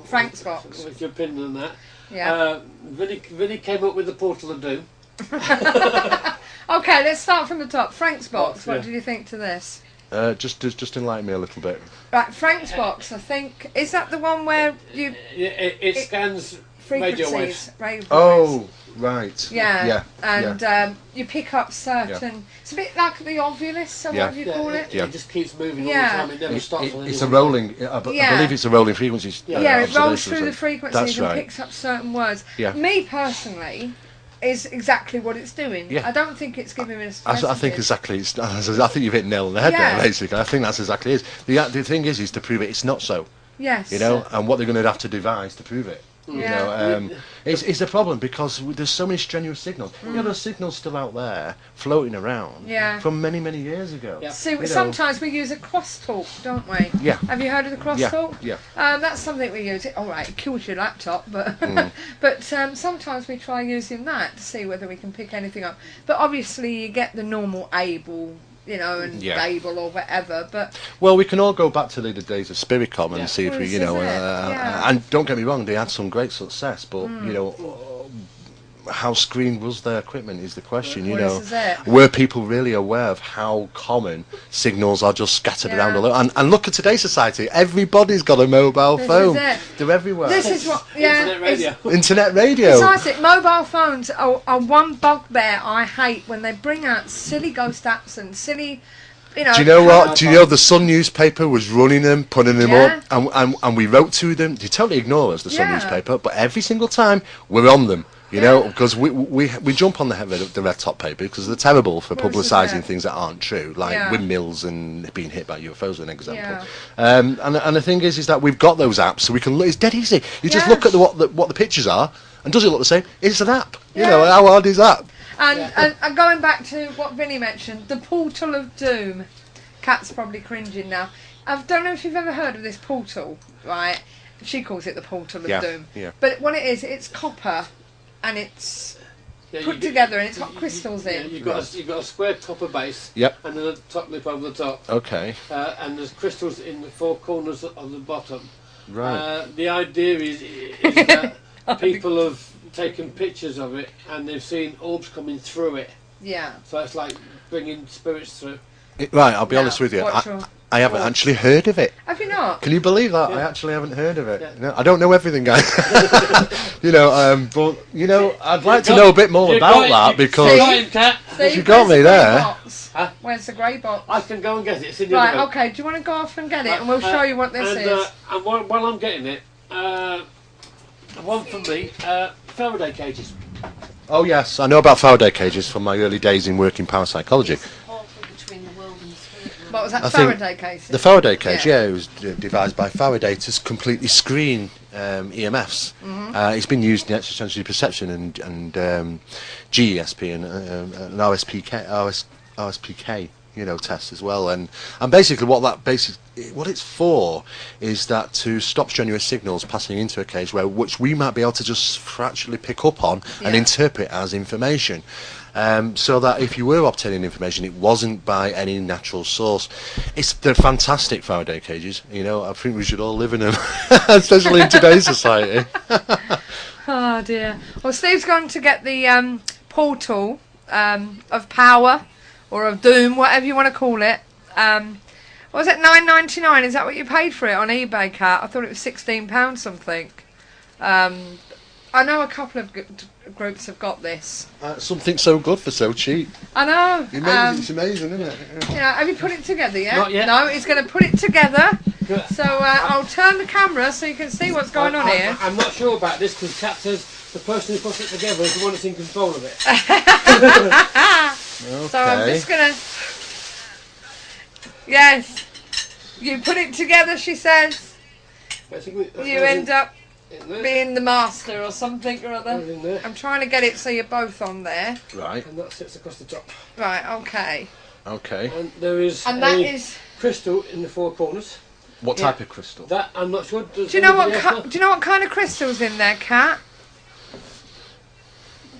Frank's box. What's your opinion on that? Yeah. Vinny came up with the Portal of Doom. Okay, let's start from the top. Frank's box. What Yeah. did you think to this? Just enlighten me a little bit. Right, Frank's box. I think is that the one where you It scans radio waves. frequencies, radio waves. Oh, right. Yeah. Yeah. And you pick up certain. It's a bit like the Ovulus, or Yeah. whatever you call it. Yeah. It just keeps moving Yeah. all the time. It never stops. on It's a anyone. rolling. I Yeah. believe it's a rolling frequency. Yeah. Yeah, it rolls observation, through the so- frequencies That's and right. picks up certain words. Yeah. Me personally, is exactly what it's doing. Yeah. I don't think it's giving us. I think messages. exactly. I think you've hit the nail on the head Yeah. there. Basically, I think that's exactly it. The thing is to prove it's not so. Yes. You know, and what they're going to have to devise to prove it. You Yeah. know, it's a problem because there's so many strenuous signals. You know, there's signals still out there floating around Yeah. from many years ago. Yeah. See, You know. sometimes we use a crosstalk, don't we? Yeah. Have you heard of the crosstalk? Yeah. That's something we use. All right, it kills your laptop, but Mm. but sometimes we try using that to see whether we can pick anything up. But obviously, you get the normal able, you know, and Yeah. Babel or whatever. But Well, we can all go back to the days of Spiricom and Yeah. see if Well, we, this you know, is it, yeah. and don't get me wrong, they had some great success, but you know, how screened was their equipment is the question. You Well, know, this is it. were people really aware of how common signals are just scattered Yeah. around all over? And look at today's society; everybody's got a mobile This phone. is it. They're everywhere. this is what, yeah, Internet radio. Internet radio. Precisely. Mobile phones are one bugbear I hate when they bring out silly ghost apps and silly, you know. Do you know what? Do you know the Sun newspaper was running them, putting them Yeah. up, and we wrote to them. They totally ignore us, the Sun Yeah. newspaper, but every single time we're on them. You know, because we jump on the red top paper because they're terrible for Well, this is publicising it. things that aren't true, like Yeah. windmills and being hit by UFOs, an example. Yeah. And the thing is that we've got those apps, so we can. It's dead easy. You just Yeah. look at what the pictures are, and does it look the same? It's an app. You Yeah. know, how hard is that? And going back to what Vinny mentioned, the portal of doom. Kat's probably cringing now. I don't know if you've ever heard of this portal, right? She calls it the portal of Yeah, doom. yeah. But what it is, it's copper, and it's Yeah, put you get- together, and it's got crystals Yeah, in. you've got a square copper base. Yep. And then a top lip over the top. Okay. And there's crystals in the four corners of the bottom. Right. The idea is that people have taken pictures of it and they've seen orbs coming through it. Yeah. So it's like bringing spirits through. Right. I'll be Now, honest with you. what's your- I haven't actually heard of it. Have you not? Can you believe that? I Yeah. actually haven't heard of it. Yeah. No, I don't know everything, guys. You know, but you know, I'd like to got- know a bit more you about got it, that you because got it, Kat. See, you got where's me the grey there. box? Huh? Where's the grey box? I can go and get it. It's in the Right, other boat. okay, do you want to go off and get it, Right, and we'll show you what this and, is? And while I'm getting it, one from me, Faraday cages. Oh yes, I know about Faraday cages from my early days in working parapsychology. It's a portal between the world and the spirit world. What was that, I think Faraday case? The Faraday cage, yeah, it was devised by Faraday to completely screen EMFs. It's been used in extrasensory perception and GESP and RSPK, tests as well. And basically what it's for is that to stop strenuous signals passing into a cage which we might be able to just fractionally pick up on and interpret as information. So that if you were obtaining information, it wasn't by any natural source. They're fantastic Faraday cages. I think we should all live in them, especially in today's society. Oh dear. Well, Steve's gone to get the portal of power or of doom, whatever you want to call it. What was it, $9.99? Is that what you paid for it on eBay, Kat? I thought it was £16 something. I know a couple of groups have got this. Something so good for so cheap. I know. It's amazing, isn't it? Have you put it together yet? Not yet. No, he's going to put it together. Good. So I'll turn the camera so you can see what's going on here. I'm not sure about this because Kat says the person who puts it together is the one that's in control of it. Okay. So I'm just going to... Yes. You put it together, she says. You end up being the master or something or other. I'm trying to get it so you're both on there. Right. And that sits across the top. Right, okay. Okay. And there is that a is... crystal in the four corners. What type of crystal? That I'm not sure. Do you know what kind of crystal's in there, Kat?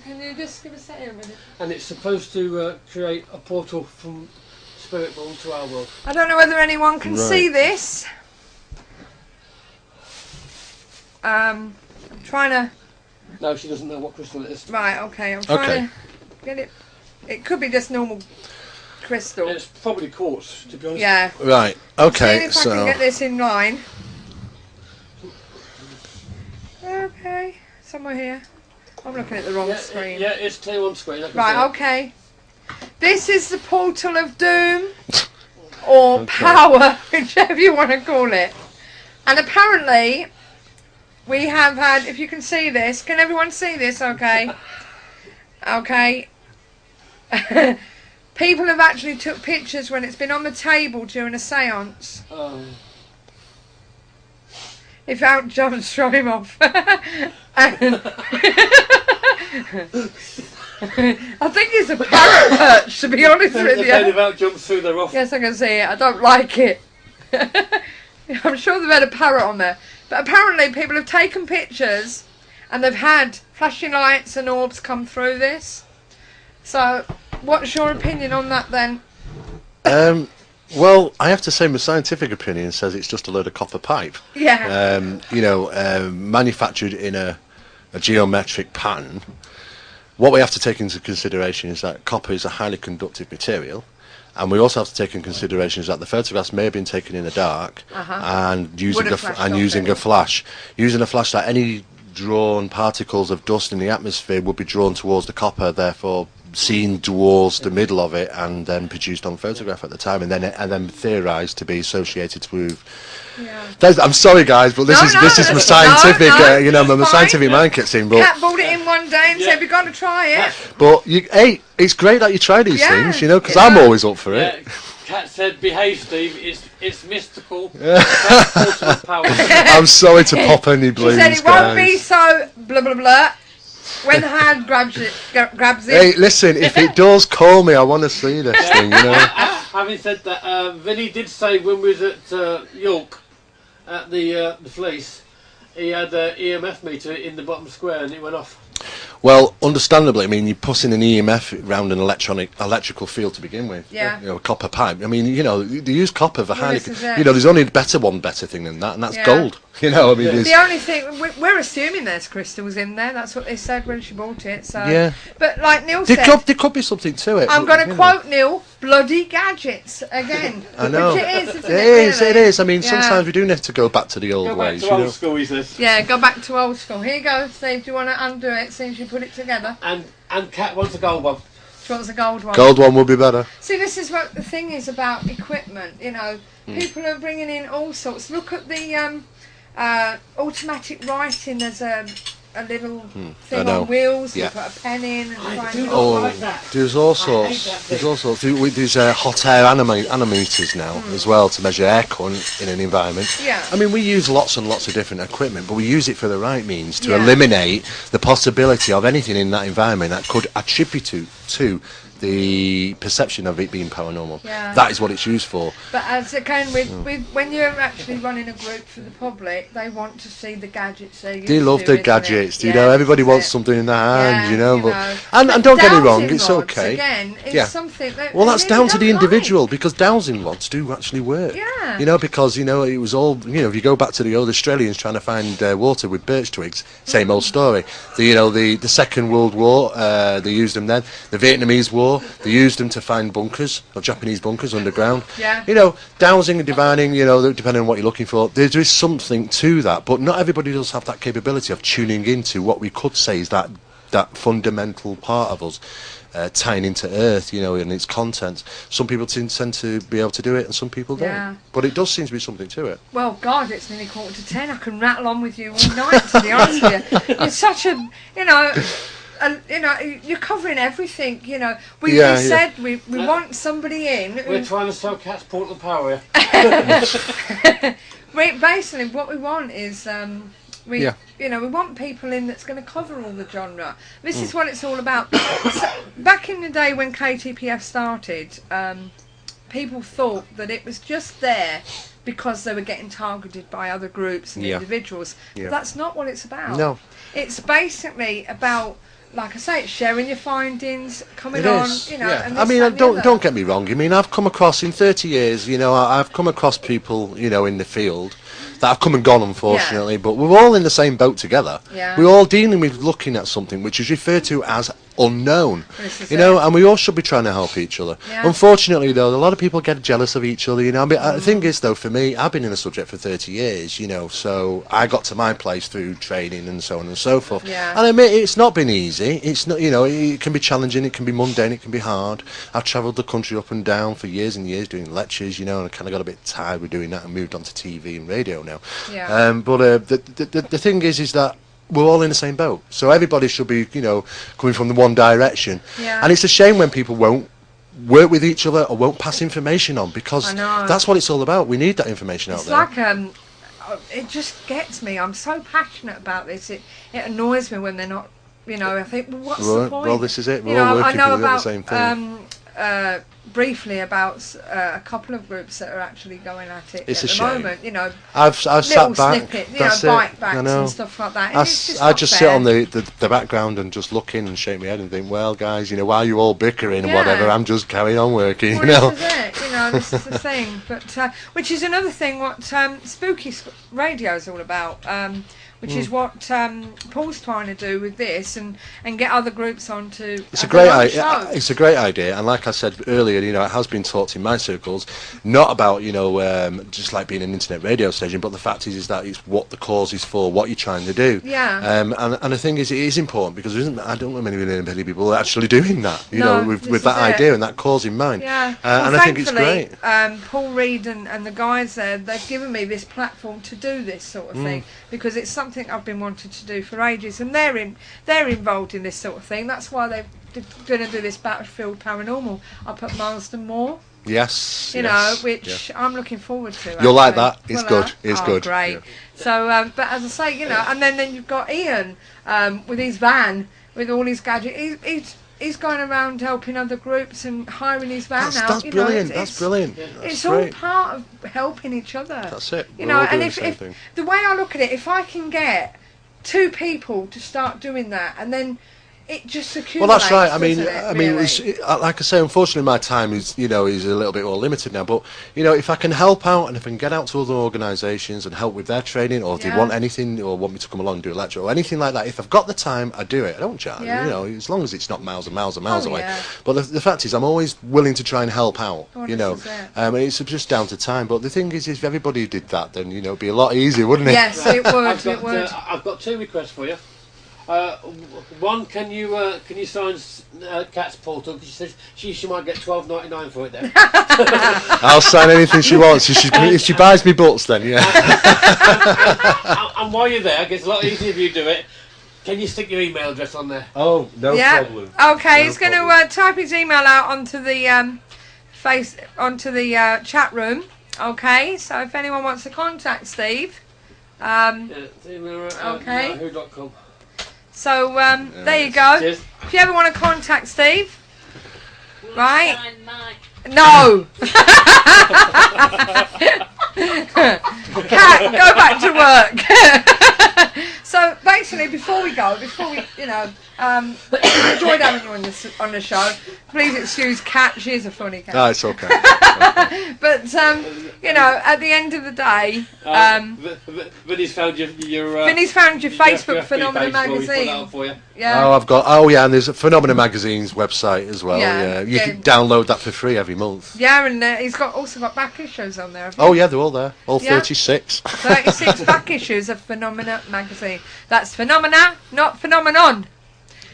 Can you just give us that here a minute? And it's supposed to create a portal from spirit world to our world. I don't know whether anyone can see this. I'm trying to... No, she doesn't know what crystal it is. Right, okay, I'm trying to get it... It could be just normal crystal. It's probably quartz, to be honest. Yeah. Right, okay, See if I can get this in line. Okay, somewhere here. I'm looking at the wrong screen. Yeah, it's clear on screen. Right, okay. This is the portal of doom, or power, whichever you want to call it. And apparently, we have had, if you can see this, can everyone see this, okay? Okay. People have actually took pictures when it's been on the table during a seance. If Aunt John's throw him off. And I think it's a parrot perch, to be honest with you. The about jumps through the rough. Yes, I can see it. I don't like it. I'm sure they've had a parrot on there. But apparently people have taken pictures and they've had flashing lights and orbs come through this. So, what's your opinion on that then? Well, I have to say my scientific opinion says it's just a load of copper pipe. Yeah. Manufactured in a geometric pattern. What we have to take into consideration is that copper is a highly conductive material, and we also have to take into consideration is that the photographs may have been taken in the dark and using a flash. Using a flashlight, any drawn particles of dust in the atmosphere would be drawn towards the copper, therefore seen towards the middle of it and then produced on photograph at the time and then theorised to be associated with... I'm sorry guys, but this is my scientific, my scientific mind kicks in. But Kat bought it in one day and said we've got to try it. But it's great that you try these things, because I'm always up for it. Kat said, "Behave, Steve. It's mystical. Power." I'm sorry to pop any blues, She said it won't be so blah blah blah when the hand grabs it. Hey, listen, if it does, call me. I want to see this thing. Having said that, Vinny did say when we was at York at the Fleece, he had an EMF meter in the bottom square and it went off. Well, understandably, I mean, you're putting an EMF around an electrical field to begin with. Yeah. A copper pipe. I mean, they use copper for highly... there's only a better thing than that, and that's gold. The only thing... We're assuming there's crystals in there. That's what they said when she bought it. So. Yeah. But like Neil said... There could be something to it. I'm going to quote Neil, bloody gadgets, again. I know. Which it is, isn't it? It is. I mean, sometimes we do need to go back to the old ways. Go back to old school, he says. Yeah, go back to old school. Here you go, Steve. Do you want to undo it since you put it together? And Kat wants a gold one. She wants a gold one. Gold one would be better. See, this is what the thing is about equipment. People are bringing in all sorts. Look at the automatic writing. There's a a little I thing know. on wheels. Yeah. You put a pen in and I try do and not like that. There's all sorts. There's all sorts. There's hot air animators now as well to measure air current in an environment. Yeah. I mean, we use lots and lots of different equipment, but we use it for the right means to Yeah. eliminate the possibility of anything in that environment that could attribute to the perception of it being paranormal. Yeah. That is what it's used for. But as again, with when you're actually running a group for the public, they want to see the gadgets they use. They love the gadgets, you know. Everybody wants something in their hand, you know. And don't get me wrong, it's dowsing rods, okay. Again, is Yeah. something that Well, they that's really down to the don't like. individual, because dowsing rods do actually work. Yeah. You know, because, you know, it was all, you know, if you go back to the old Australians trying to find water with birch twigs, same old story. The Second World War, they used them then. The Vietnamese War, they used them to find bunkers, or Japanese bunkers underground. Yeah. You know, dowsing and divining, you know, depending on what you're looking for, there is something to that, but not everybody does have that capability of tuning into what we could say is that fundamental part of us. Tying into Earth, you know, and its contents. Some people tend to be able to do it, and some people don't. Yeah. But it does seem to be something to it. Well, God, it's nearly 9:45. I can rattle on with you all night, to be honest with you. It's such a, you know, you're covering everything, you know. We said we want somebody in. We're trying to sell cats portable power. Basically, what we want is we want people in that's going to cover all the genre. This is what it's all about. So, back in the day when KTPF started, people thought that it was just there because they were getting targeted by other groups and individuals. Yeah. But that's not what it's about. No. It's basically about, like I say, it's sharing your findings, coming It on, is, you know. yeah. And I this, mean, that, and the other. don't get me wrong. I mean, I've come across in 30 years, you know, I've come across people, you know, in the field that have come and gone, unfortunately. But we're all in the same boat together. Yeah. We're all dealing with looking at something which is referred to as unknown, This is you know, it. and we all should be trying to help each other. Yeah. Unfortunately, though, a lot of people get jealous of each other, you know. I mean, the thing is, though, for me, I've been in the subject for 30 years, you know, so I got to my place through training and so on and so forth. Yeah. And I admit, it's not been easy. It's not, you know, it can be challenging, it can be mundane, it can be hard. I've travelled the country up and down for years and years doing lectures, you know, and I kind of got a bit tired with doing that and moved on to TV and radio now. Yeah. But the thing is that we're all in the same boat, so everybody should be, you know, coming from the one direction. Yeah. And it's a shame when people won't work with each other or won't pass information on, because I know. that's what it's all about. We need that information It's out there. like it just gets me. I'm so passionate about this. It annoys me when they're not. You know, I think, well, what's the Right, point? well, this is it. We're You all know, I working know for the about same thing. briefly about a couple of groups that are actually going at it It's at a the shame. moment. You know, I've little sat back. snippet, you That's know, it. bite backs I know. and stuff like that. I It's just I not just fair. sit on the background and just look in and shake my head and think, well, guys, you know, while you all bickering and Yeah. whatever, I'm just carrying on working, Well, you know. this is it. You know, this is the thing. But which is another thing. What spooky radio is all about. Which is what Paul's trying to do with this, and get other groups on to. It's a great idea. It's a great idea, and like I said earlier, you know, it has been talked in my circles, not about, you know, just like being an internet radio station, but the fact is that it's what the cause is for, what you're trying to do. Yeah. And the thing is, it is important, because I don't know many people actually doing that, you No, know, this with is that it. idea and that cause in mind. Yeah. And I think it's great. Paul Reed and the guys there, they've given me this platform to do this sort of thing, because it's something I've been wanting to do for ages, and they're involved in this sort of thing. That's why they're going to do this Battlefield Paranormal up at Marsden Moor. Yes. You yes, know, which yes. I'm looking forward to. You'll like actually. that. It's good. It's oh, good. Great. Yeah. So, but as I say, you know, and then you've got Ian with his van, with all his gadgets. He's going around helping other groups and hiring his van out. That's you know, brilliant. it's- That's brilliant. It's That's all great. part of helping each other. That's it. You We're know, all and doing if the same thing. the way I look at it, if I can get 2 people to start doing that, and then it just accumulates. Well, that's right. I mean, doesn't it, really? like I say, unfortunately, my time is, you know, is a little bit more limited now. But you know, if I can help out and if I can get out to other organisations and help with their training, or if they Yeah. want anything, or want me to come along and do a lecture or anything like that, if I've got the time, I do it. I don't charge. Yeah. You know, as long as it's not miles and miles and miles Oh, away. yeah. But the fact is, I'm always willing to try and help out. Oh, you this know, is it. it's just down to time. But the thing is, if everybody did that, then you know, it'd be a lot easier, wouldn't it? Yes, it would. I've got, I've got 2 requests for you. One, can you sign Kat's portal? Because she says she might get $12.99 for it then. I'll sign anything she wants. If she buys me butts, then yeah. And while you're there, it gets a lot easier if you do it. Can you stick your email address on there? Oh, no Yeah. problem. Okay, No he's going to problem. type his email out onto the chat room. Okay, so if anyone wants to contact Steve, Yeah, it's email at Okay. yahoo.com. so there you go. Cheers. If you ever want to contact Steve, We'll Right. sign mine. no. Cat, go back to work. So basically, before we enjoyed having you on the show. Please excuse Cat; she is a funny cat. No, it's okay. But at the end of the day, Vinny's found your Vinny's found your Facebook FB Phenomena page, so we put that magazine. up for you. Yeah. Yeah, and there's a Phenomena Magazine's website as well. Yeah, Yeah, you yeah. can download that for free every month. Yeah, and he's also got back issues on there. Oh yeah, they're all there, all Yeah. 36. 36 back issues of Phenomena magazine. That's Phenomena, not Phenomenon.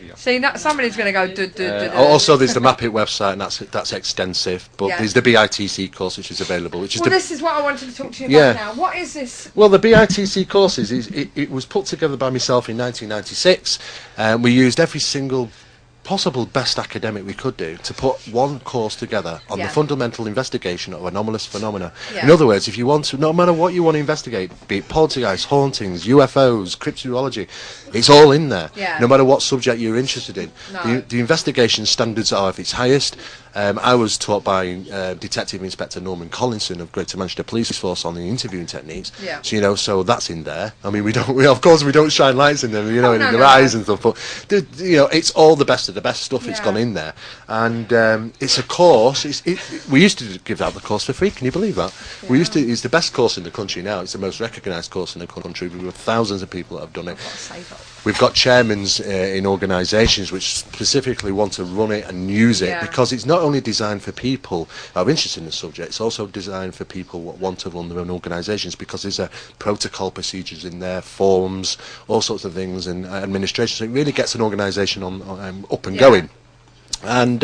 Yeah. See, somebody's going to go Also, there's the MAPIT website, and that's extensive. But Yeah. there's the BITC course, which is available. Which is Well, the, this is what I wanted to talk to you Yeah. about now. What is this? well, the BITC courses it was put together by myself in 1996. We used every single possible best academic we could do to put one course together on Yeah. the fundamental investigation of anomalous phenomena. Yeah. In other words, if you want to, no matter what you want to investigate, be it poltergeists, hauntings, UFOs, cryptozoology, it's all in there. Yeah. No matter what subject you're interested in. No. The investigation standards are of its highest. I was taught by Detective Inspector Norman Collinson of Greater Manchester Police Force on the interviewing techniques. Yeah. So so that's in there. I mean, of course we don't shine lights in them, in no, their no, eyes no. and stuff. But it's all the best of the best stuff. It's Yeah. gone in there, and it's a course. We used to give out the course for free. Can you believe that? We used to. It's the best course in the country now. It's the most recognised course in the country. We've got thousands of people that have done it. We've got chairmen in organisations which specifically want to run it and use it Yeah. because it's not only designed for people who are interested in the subject, it's also designed for people that want to run their own organisations because there's a protocol procedures in there, forms, all sorts of things, and administration. So it really gets an organisation up and Yeah. going. And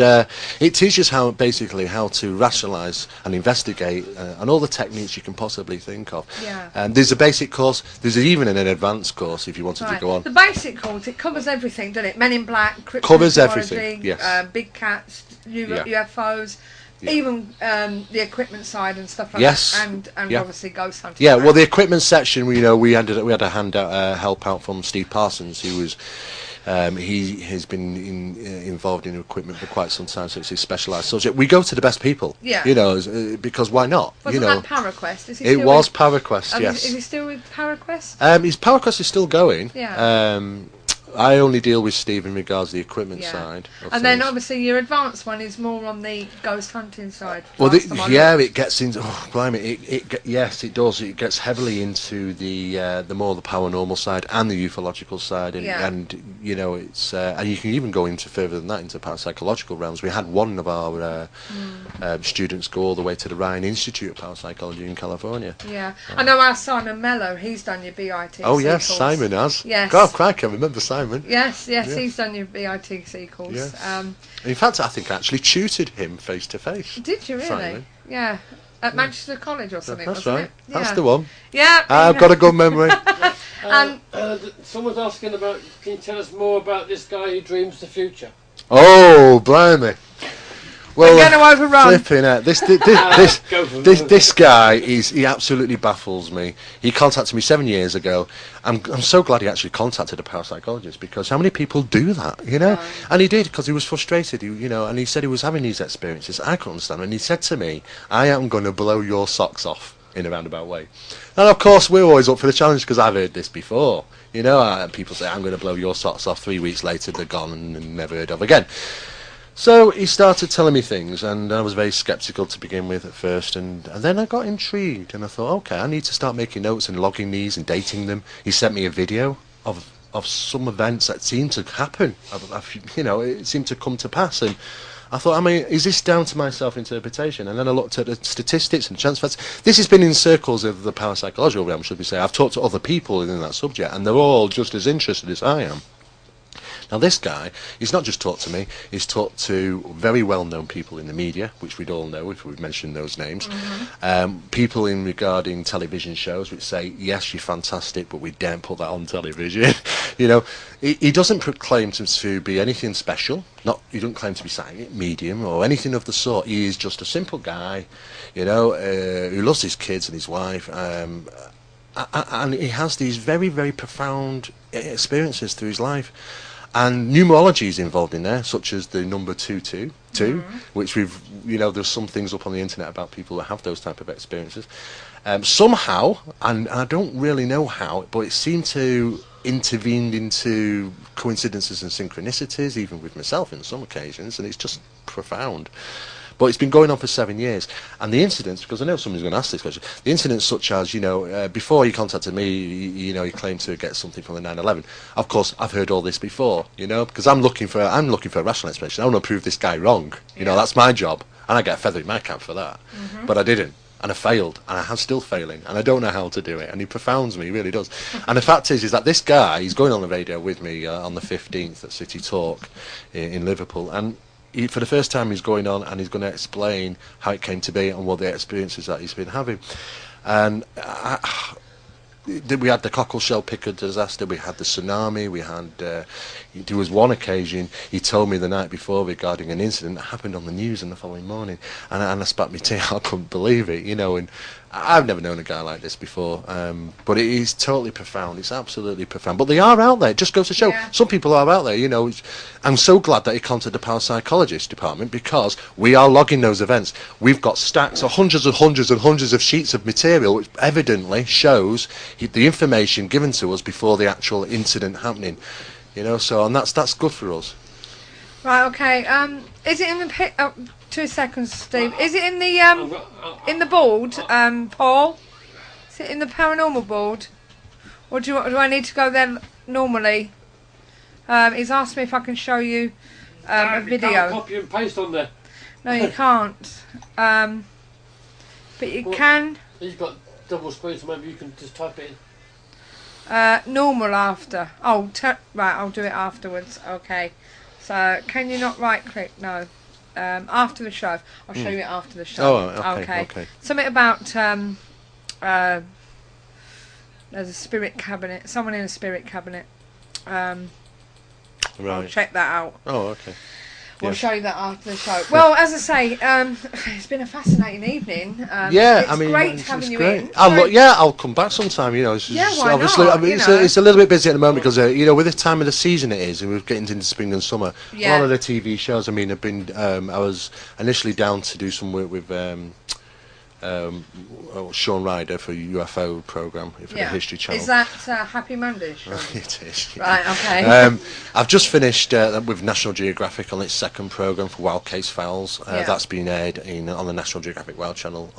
it teaches how to rationalise and investigate and all the techniques you can possibly think of. Yeah. There's a basic course. There's even an advanced course if you wanted to go on. The basic course, it covers everything, doesn't it? Men in Black, Covers cryptozoology, everything, yes. Big cats, Yeah. UFOs, Yeah. even the equipment side and stuff like Yes. that, and Yeah. obviously ghost hunting. Yeah, well, the equipment section, we had a handout help out from Steve Parsons, who was he has been involved in equipment for quite some time, so it's his specialised subject. We go to the best people, Yeah. because why not? Wasn't that ParaQuest? Is he It still was with, PowerQuest, yes. Is he still with ParaQuest? His PowerQuest is still going. Yeah. I only deal with Steve in regards to the equipment Yeah. side. Of And then things. obviously your advanced one is more on the ghost hunting side. Well, Last time I looked. it gets into. Oh, blimey! Yes, it does. It gets heavily into the more the paranormal side and the ufological side, and, Yeah. it's and you can even go into further than that into parapsychological realms. We had one of our students go all the way to the Ryan Institute of Parapsychology in California. Yeah, I know our Simon Mello. He's done your BITC. Oh yes, course. Simon has. Yes. God, crikey, I remember Simon. Yes, Yeah. he's done your BITC course. Yes. In fact, I think I actually tutored him face to face. Did you really? Simon. Yeah. At Manchester College or something, That's wasn't right. it? That's Yeah. the one. Yeah. I've got a good memory. And Someone's asking about, can you tell us more about this guy who dreams the future? Oh, blimey. Well, we're going to overrun. flipping out. This Go for it. this guy he absolutely baffles me. He contacted me 7 years ago. I'm so glad he actually contacted a parapsychologist because how many people do that, And he did because he was frustrated, and he said he was having these experiences. I couldn't understand, and he said to me, "I am going to blow your socks off in a roundabout way." And of course, we're always up for the challenge because I've heard this before. People say, "I'm going to blow your socks off." 3 weeks later, they're gone and never heard of again. So he started telling me things, and I was very sceptical to begin with at first, and then I got intrigued, and I thought, okay, I need to start making notes and logging these and dating them. He sent me a video of some events that seemed to happen, it seemed to come to pass, and I thought, is this down to my self-interpretation? And then I looked at the statistics and chance facts. This has been in circles of the parapsychological realm, should we say. I've talked to other people in that subject, and they're all just as interested as I am. Now this guy, he's not just talked to me, he's talked to very well-known people in the media, which we'd all know if we've mentioned those names. People regarding television shows which say, yes, you're fantastic, but we daren't put that on television. You know, he doesn't proclaim to be anything special. He doesn't claim to be psychic, medium, or anything of the sort. He is just a simple guy, you know, who loves his kids and his wife. And he has these very, very profound experiences through his life. And numerology is involved in there, such as the number 222, which there's some things up on the internet about people that have those type of experiences. Somehow, and I don't really know how, but it seemed to intervene into coincidences and synchronicities, even with myself in some occasions, and it's just profound. But it's been going on for 7 years. And the incidents, because I know somebody's going to ask this question, the incidents such as, before he contacted me, he claimed to get something from the 9/11. Of course, I've heard all this before, because I'm looking for a rational explanation. I want to prove this guy wrong. That's my job. And I get a feather in my cap for that. But I didn't. And I failed. And I'm still failing. And I don't know how to do it. And he profounds me, he really does. And the fact is that this guy, he's going on the radio with me on the 15th at City Talk in Liverpool. And for the first time he's going on and he's going to explain how it came to be and what the experiences that he's been having. And we had the Cockleshell Picker disaster, we had the tsunami, we had there was one occasion he told me the night before regarding an incident that happened on the news in the following morning, and I spat my tea. I couldn't believe it, and I've never known a guy like this before, but it is totally profound. It's absolutely profound. But they are out there. It just goes to show some people are out there. I'm so glad that he contacted the parapsychologist department, because we are logging those events. We've got stacks of hundreds and hundreds and hundreds of sheets of material which evidently shows the information given to us before the actual incident happening. And that's good for us. Right. Okay. Is it in the 2 seconds, Steve? Is it in the board, Paul? Is it in the paranormal board, or do I need to go there normally? He's asked me if I can show you a video. You can't copy and paste on there. No, you can't. But you can. He's got double screen, so maybe you can just type it in. Normal after. Oh, right. I'll do it afterwards. Okay. So can you not right click? No. After the show. I'll show you it after the show. Oh, okay. Something about there's a spirit cabinet. Someone in a spirit cabinet. Right. I'll check that out. Oh, okay. We'll show you that after the show. Well, as I say, it's been a fascinating evening. It's great having you great. in. I'll come back sometime. It's why obviously, not? It's a little bit busy at the moment because with the time of the season it is, and we're getting into spring and summer. A lot of the TV shows. Have been. I was initially down to do some work with Sean Ryder for a UFO program for the History Channel. Is that Happy Monday? Sure. It is. Right. Okay. I've just finished with National Geographic on its second program for Wild Case Files. That's been aired on the National Geographic Wild Channel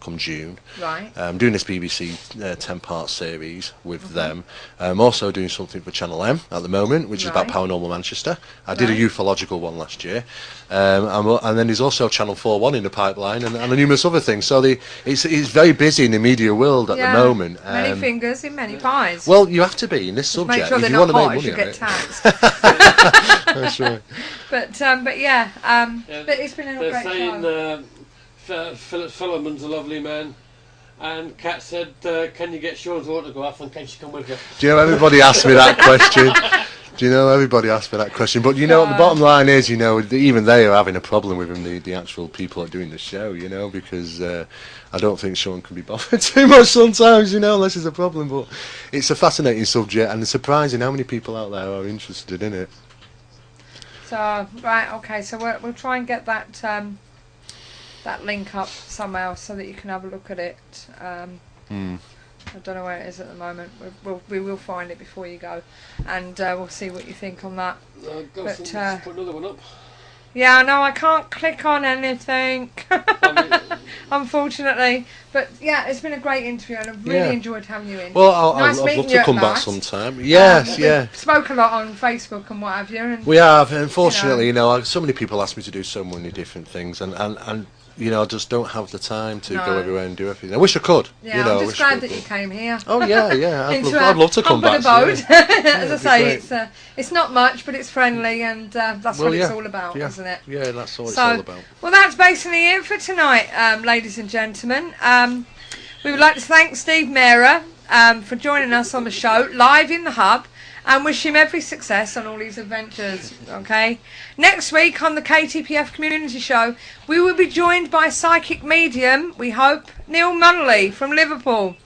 come June. Right. I'm doing this BBC 10-part series with them. I'm also doing something for Channel M at the moment, which is about Paranormal Manchester. I did a ufological one last year. And then there's also Channel 4-1 in the pipeline and numerous other things. So it's very busy in the media world at the moment. Many fingers in many pies. Well, you have to be in this subject. Make sure they're if you not want to hot, make money you get taxed. That's right. But it's been a great show. Philip Solomon's a lovely man. And Kat said, can you get Sean's autograph and can she come with you? Do you know, everybody asks me that question. Everybody asks me that question. But the bottom line is, even they are having a problem with him, the actual people that are doing the show, because I don't think Sean can be bothered too much sometimes, unless there's a problem. But it's a fascinating subject, and it's surprising how many people out there are interested in it. So, right, okay, so we'll try and get that link up somehow so that you can have a look at it. I don't know where it is at the moment. We will find it before you go, and we'll see what you think on that. Put another one up. Yeah, no, I can't click on anything, unfortunately. But yeah, it's been a great interview, and I've really enjoyed having you in. Well, I'd love to come back sometime. Yes, we spoke a lot on Facebook and what have you. And, we have. Unfortunately, so many people ask me to do so many different things, and I just don't have the time to go everywhere and do everything. I wish I could. Yeah, I'm just glad that you came here. Oh yeah. I'd love to come back. As I say, it's not much, but it's friendly, and that's what it's all about, isn't it? Yeah, that's all it's all about. Well, that's basically it for tonight, ladies and gentlemen. We would like to thank Steve Mera for joining us on the show live in the hub. and wish him every success on all his adventures. Okay. Next week on the KTPF Community Show, we will be joined by psychic medium, we hope, Neil Munnelly from Liverpool.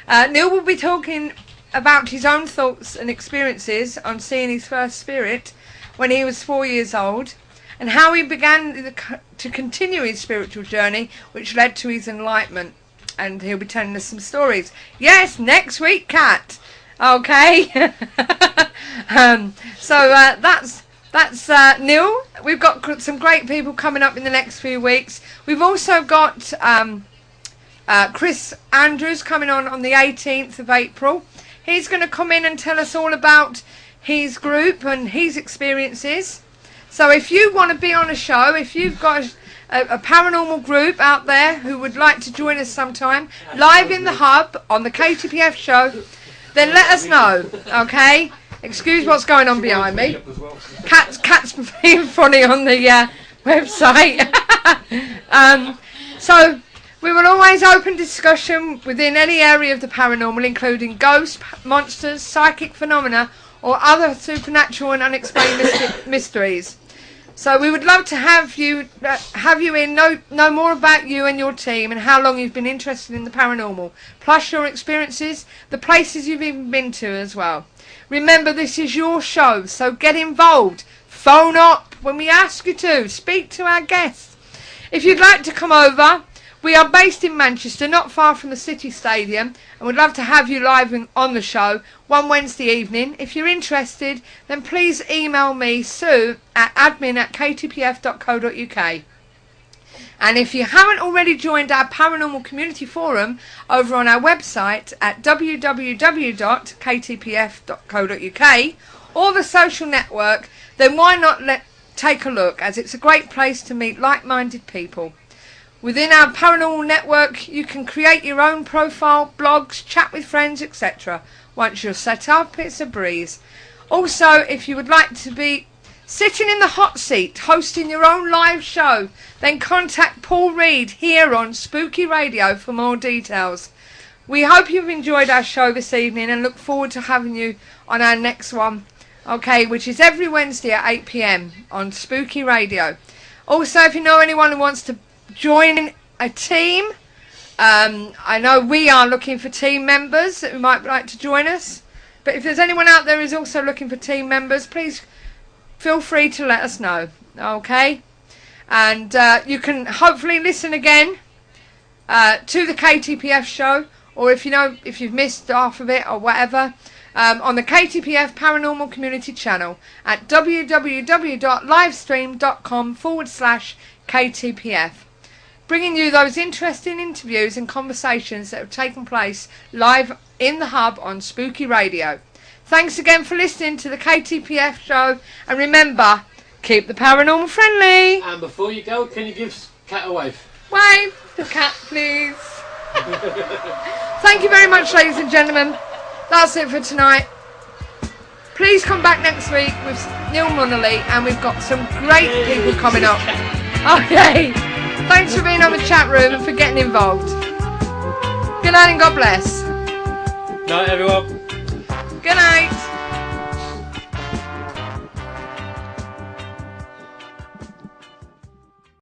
Neil will be talking about his own thoughts and experiences on seeing his first spirit when he was 4 years old, and how he began to continue his spiritual journey, which led to his enlightenment. And he'll be telling us some stories. Yes, next week, Kat. Okay. So that's Neil. We've got some great people coming up in the next few weeks. We've also got Chris Andrews coming on the 18th of April. He's going to come in and tell us all about his group and his experiences. So if you want to be on a show, if you've got a paranormal group out there who would like to join us sometime, live in the hub on the KTPF show, then let us know, okay? Excuse what's going on behind me. Cat's being funny on the website. So we will always open discussion within any area of the paranormal, including ghosts, monsters, psychic phenomena, or other supernatural and unexplained mysteries. So we would love to have you in, know more about you and your team and how long you've been interested in the paranormal, plus your experiences, the places you've even been to as well. Remember, this is your show, so get involved. Phone up when we ask you to. Speak to our guests. If you'd like to come over, we are based in Manchester, not far from the City Stadium, and we'd love to have you live on the show one Wednesday evening. If you're interested, then please email me, Sue, at admin@ktpf.co.uk. And if you haven't already joined our Paranormal Community Forum over on our website at www.ktpf.co.uk or the social network, then why not take a look, as it's a great place to meet like-minded people. Within our paranormal network, you can create your own profile, blogs, chat with friends, etc. Once you're set up, it's a breeze. Also, if you would like to be sitting in the hot seat, hosting your own live show, then contact Paul Reed here on Spooky Radio for more details. We hope you've enjoyed our show this evening and look forward to having you on our next one, okay, which is every Wednesday at 8 p.m. on Spooky Radio. Also, if you know anyone who wants to join a team, I know we are looking for team members who might like to join us, but if there's anyone out there who's also looking for team members, please feel free to let us know, okay? And you can hopefully listen again to the KTPF show, or if you've missed half of it or whatever, on the KTPF Paranormal Community channel at www.livestream.com/KTPF. Bringing you those interesting interviews and conversations that have taken place live in the hub on Spooky Radio. Thanks again for listening to the KTPF show, and remember, keep the paranormal friendly. And before you go, can you give Cat a wave? Wave to Cat, please. Thank you very much, ladies and gentlemen. That's it for tonight. Please come back next week with Neil Munnelly, and we've got some great people coming up. Okay. Thanks for being on the chat room and for getting involved. Good night and God bless. Night, everyone. Good night.